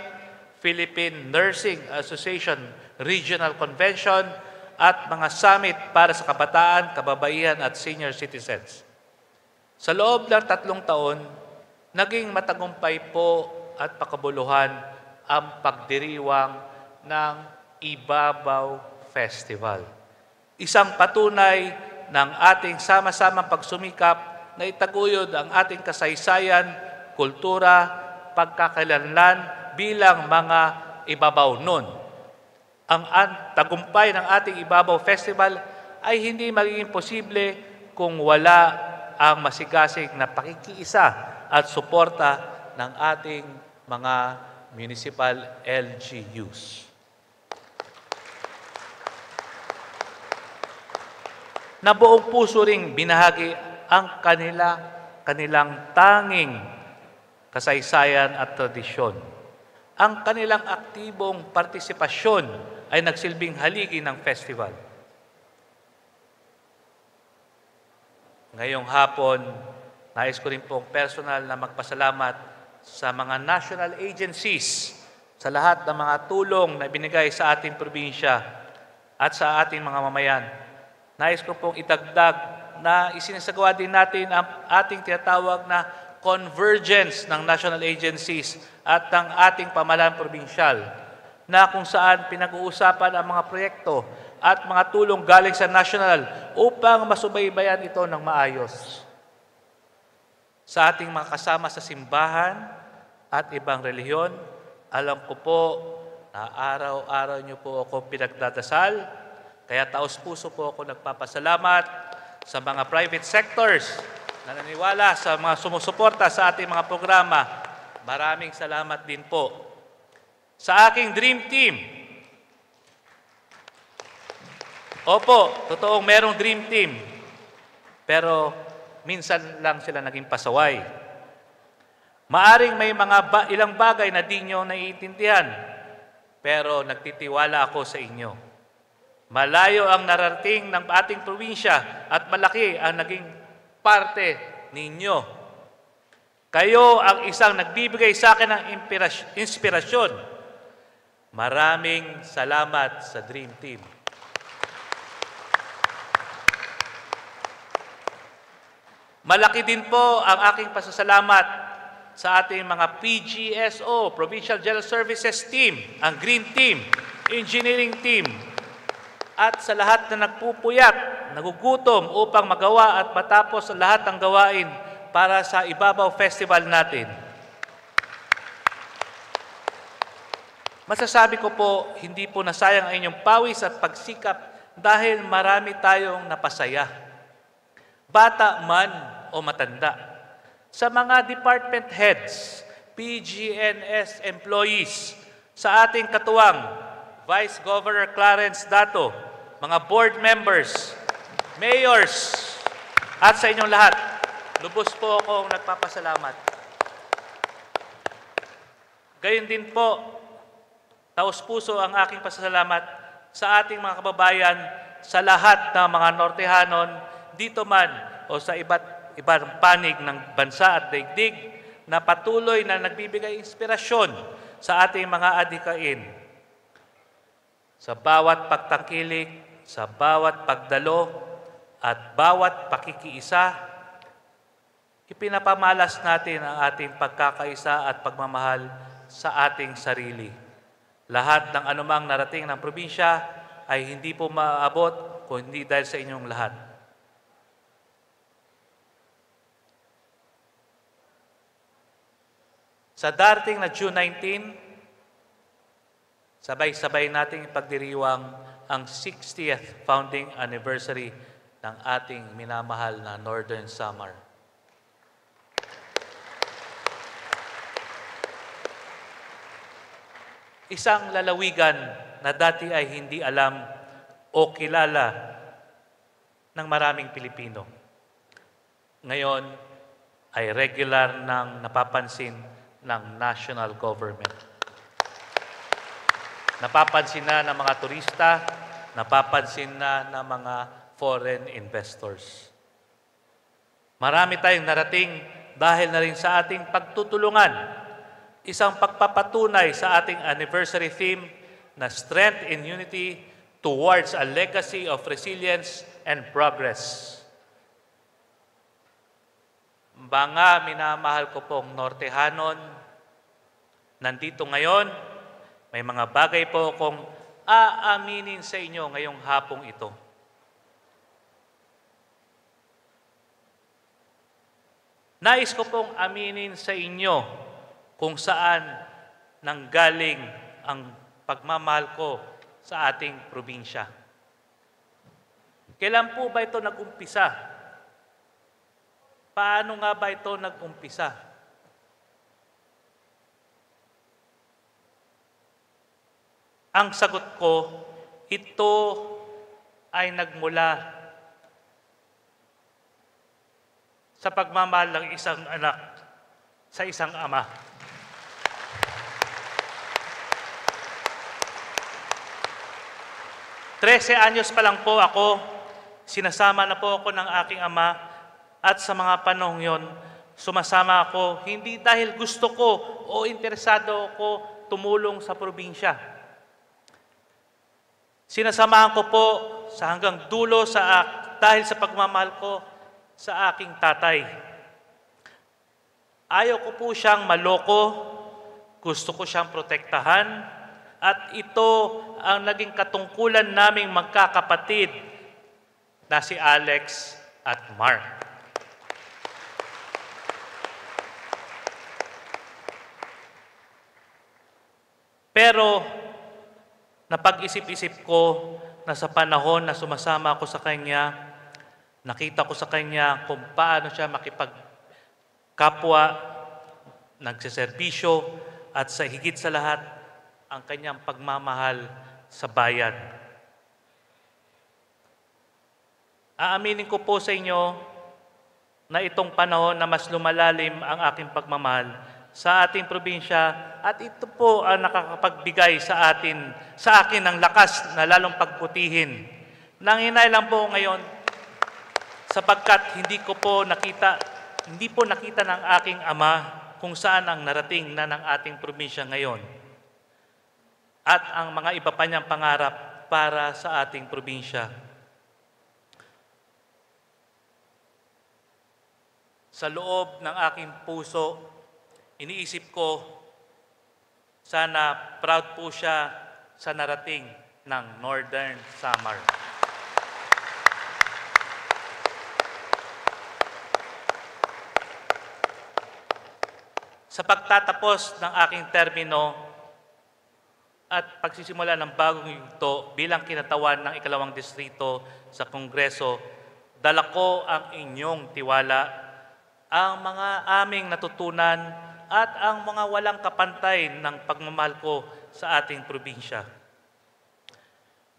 Philippine Nursing Association Regional Convention, at mga summit para sa kabataan, kababaihan at senior citizens. Sa loob ng 3 taon, naging matagumpay po at pakabuluhan ang pagdiriwang ng Ibabaw Festival. Isang patunay ng ating sama-samang pagsumikap na itaguyod ang ating kasaysayan, kultura, pagkakalanlan bilang mga Ibabawnon. Ang tagumpay ng ating Ibabaw Festival ay hindi magiging posible kung wala ang masigasig na pakikiisa at suporta ng ating mga municipal LGUs. Na buong puso ring binahagi ang kanilang tanging kasaysayan at tradisyon. ang kanilang aktibong partisipasyon ay nagsilbing haligi ng festival. Ngayong hapon, nais ko rin pong personal na magpasalamat sa mga national agencies, sa lahat ng mga tulong na binigay sa ating probinsya at sa ating mga mamayan. Nais ko pong itagdag na isinasagawa din natin ang ating tinatawag na convergence ng national agencies at ng ating pamahalaan probinsyal, na kung saan pinag-uusapan ang mga proyekto at mga tulong galing sa national upang masubaybayan ito ng maayos. Sa ating mga kasama sa simbahan at ibang relihiyon, alam ko po na araw-araw niyo po ako pinagdadasal, kaya taos-puso po ako nagpapasalamat sa mga private sectors na naniwala sa mga sumusuporta sa ating mga programa. Maraming salamat din po. Sa aking dream team, opo, totoong merong dream team, pero minsan lang sila naging pasaway. Maaring may ilang bagay na di nyo naiintindihan, pero nagtitiwala ako sa inyo. Malayo ang narating ng ating probinsya at malaki ang naging parte ninyo. Kayo ang isang nagbibigay sa akin ng inspirasyon. Maraming salamat sa Dream Team. Malaki din po ang aking pasasalamat sa ating mga PGSO, Provincial General Services Team, ang Green Team, Engineering Team, at sa lahat na nagpupuyat, nagugutom upang magawa at matapos ang lahat ng gawain para sa Ibabaw Festival natin. Masasabi ko po, hindi po nasayang ang inyong pawis at pagsikap dahil marami tayong napasaya. Bata man o matanda. Sa mga department heads, PGNS employees, sa ating katuwang, Vice Governor Clarence Dato, mga board members, mayors, at sa inyong lahat, lubos po akong nagpapasalamat. Gayon din po, taos-puso ang aking pasasalamat sa ating mga kababayan sa lahat ng mga Nortehanon dito man o sa ibang panig ng bansa at daigdig na patuloy na nagbibigay inspirasyon sa ating mga adhikain. Sa bawat pagtangkilik, sa bawat pagdalo at bawat pakikiisa, ipinapamalas natin ang ating pagkakaisa at pagmamahal sa ating sarili. Lahat ng anumang narating ng probinsya ay hindi po maaabot kung hindi dahil sa inyong lahat. Sa darating na June 19, sabay-sabay nating ipagdiriwang ang 60th founding anniversary ng ating minamahal na Northern Samar. Isang lalawigan na dati ay hindi alam o kilala ng maraming Pilipino. Ngayon ay regular nang napapansin ng national government. Napapansin na ng mga turista, napapansin na ng mga foreign investors. Marami tayong narating dahil na rin sa ating pagtutulungan. Isang pagpapatunay sa ating anniversary theme na Strength in Unity towards a Legacy of Resilience and Progress. Mga minamahal ko pong Nortehanon, nandito ngayon, may mga bagay po akong aaminin sa inyo ngayong hapong ito. Nais ko pong aminin sa inyo kung saan nanggaling ang pagmamahal ko sa ating probinsya. Kailan po ba ito nag-umpisa? Paano nga ba ito nag-umpisa? Ang sagot ko, ito ay nagmula sa pagmamahal ng isang anak sa isang ama. 13 anyos pa lang po ako, sinasama na po ako ng aking ama at sa mga panahong yon, sumasama ako hindi dahil gusto ko o interesado ako tumulong sa probinsya. Sinasamahan ko po sa hanggang dulo dahil sa pagmamahal ko sa aking tatay. Ayaw ko po siyang maloko, gusto ko siyang protektahan, at ito ang naging katungkulan naming magkakapatid na si Alex at Mark. Pero napag-isip-isip ko na sa panahon na sumasama ako sa kanya, nakita ko sa kanya kung paano siya makipagkapwa, nagseserbisyo, at sa higit sa lahat, ang kanyang pagmamahal sa bayan. Aaminin ko po sa inyo na itong panahon na mas lumalalim ang aking pagmamahal sa ating probinsya, at ito po ang nakakapagbigay sa akin ng lakas na lalong pagputihin. Nanginay lang po ngayon sapagkat hindi po nakita ng aking ama kung saan ang narating na ng ating probinsya ngayon at ang mga iba pa niyang pangarap para sa ating probinsya. Sa loob ng aking puso, iniisip ko, sana proud po siya sa narating ng Northern Samar. Sa pagtatapos ng aking termino at pagsisimula ng bagong yugto bilang kinatawan ng ikalawang distrito sa Kongreso, dala ko ang inyong tiwala, ang mga aming natutunan at ang mga walang kapantay ng pagmamahal ko sa ating probinsya.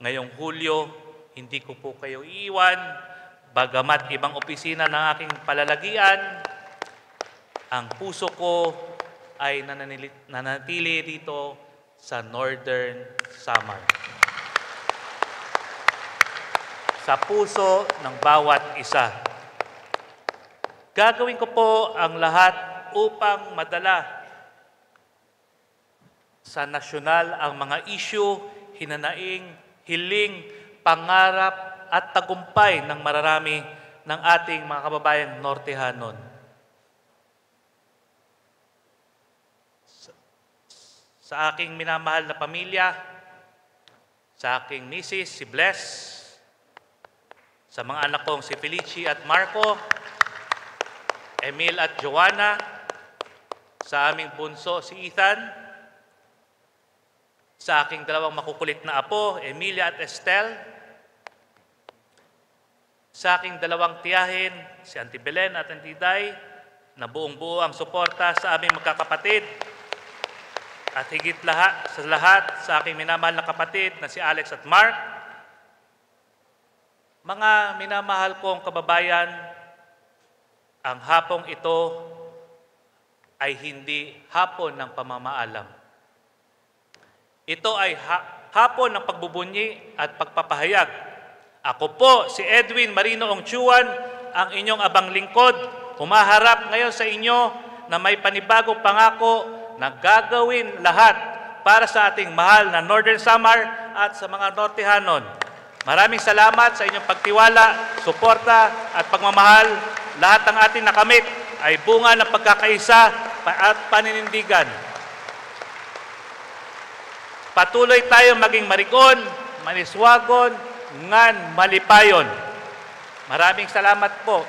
Ngayong Hulyo, hindi ko po kayo iiwan, bagamat ibang opisina ng aking palalagian, ang puso ko ay nananatili dito sa Northern Samar. Sa puso ng bawat isa. Gagawin ko po ang lahat upang madala sa nasyonal ang mga issue, hinanaing, hiling, pangarap at tagumpay ng mararami ng ating mga kababayang Nortehanon. Sa aking minamahal na pamilya, sa aking misis, si Bless, sa mga anak kong si Felici at Marco, Emil at Joanna, sa aming bunso si Ethan, sa aking dalawang makukulit na apo, Emilia at Estelle, sa aking dalawang tiyahin, si Auntie Belen at Auntie Day, na buong-buo ang suporta sa aming magkakapatid, at higit lahat sa aking minamahal na kapatid na si Alex at Mark. Mga minamahal kong kababayan, ang hapong ito ay hindi hapon ng pamamaalam. Ito ay hapon ng pagbubunyi at pagpapahayag. Ako po si Edwin Marino Ongchuan, ang inyong abang lingkod, humaharap ngayon sa inyo na may panibagong pangako na gagawin lahat para sa ating mahal na Northern Samar at sa mga Nortehanon. Maraming salamat sa inyong pagtiwala, suporta at pagmamahal. Lahat ng ating nakamit ay bunga ng pagkakaisa at paninindigan. Patuloy tayong maging marigon, maniswagon, ngan malipayon. Maraming salamat po.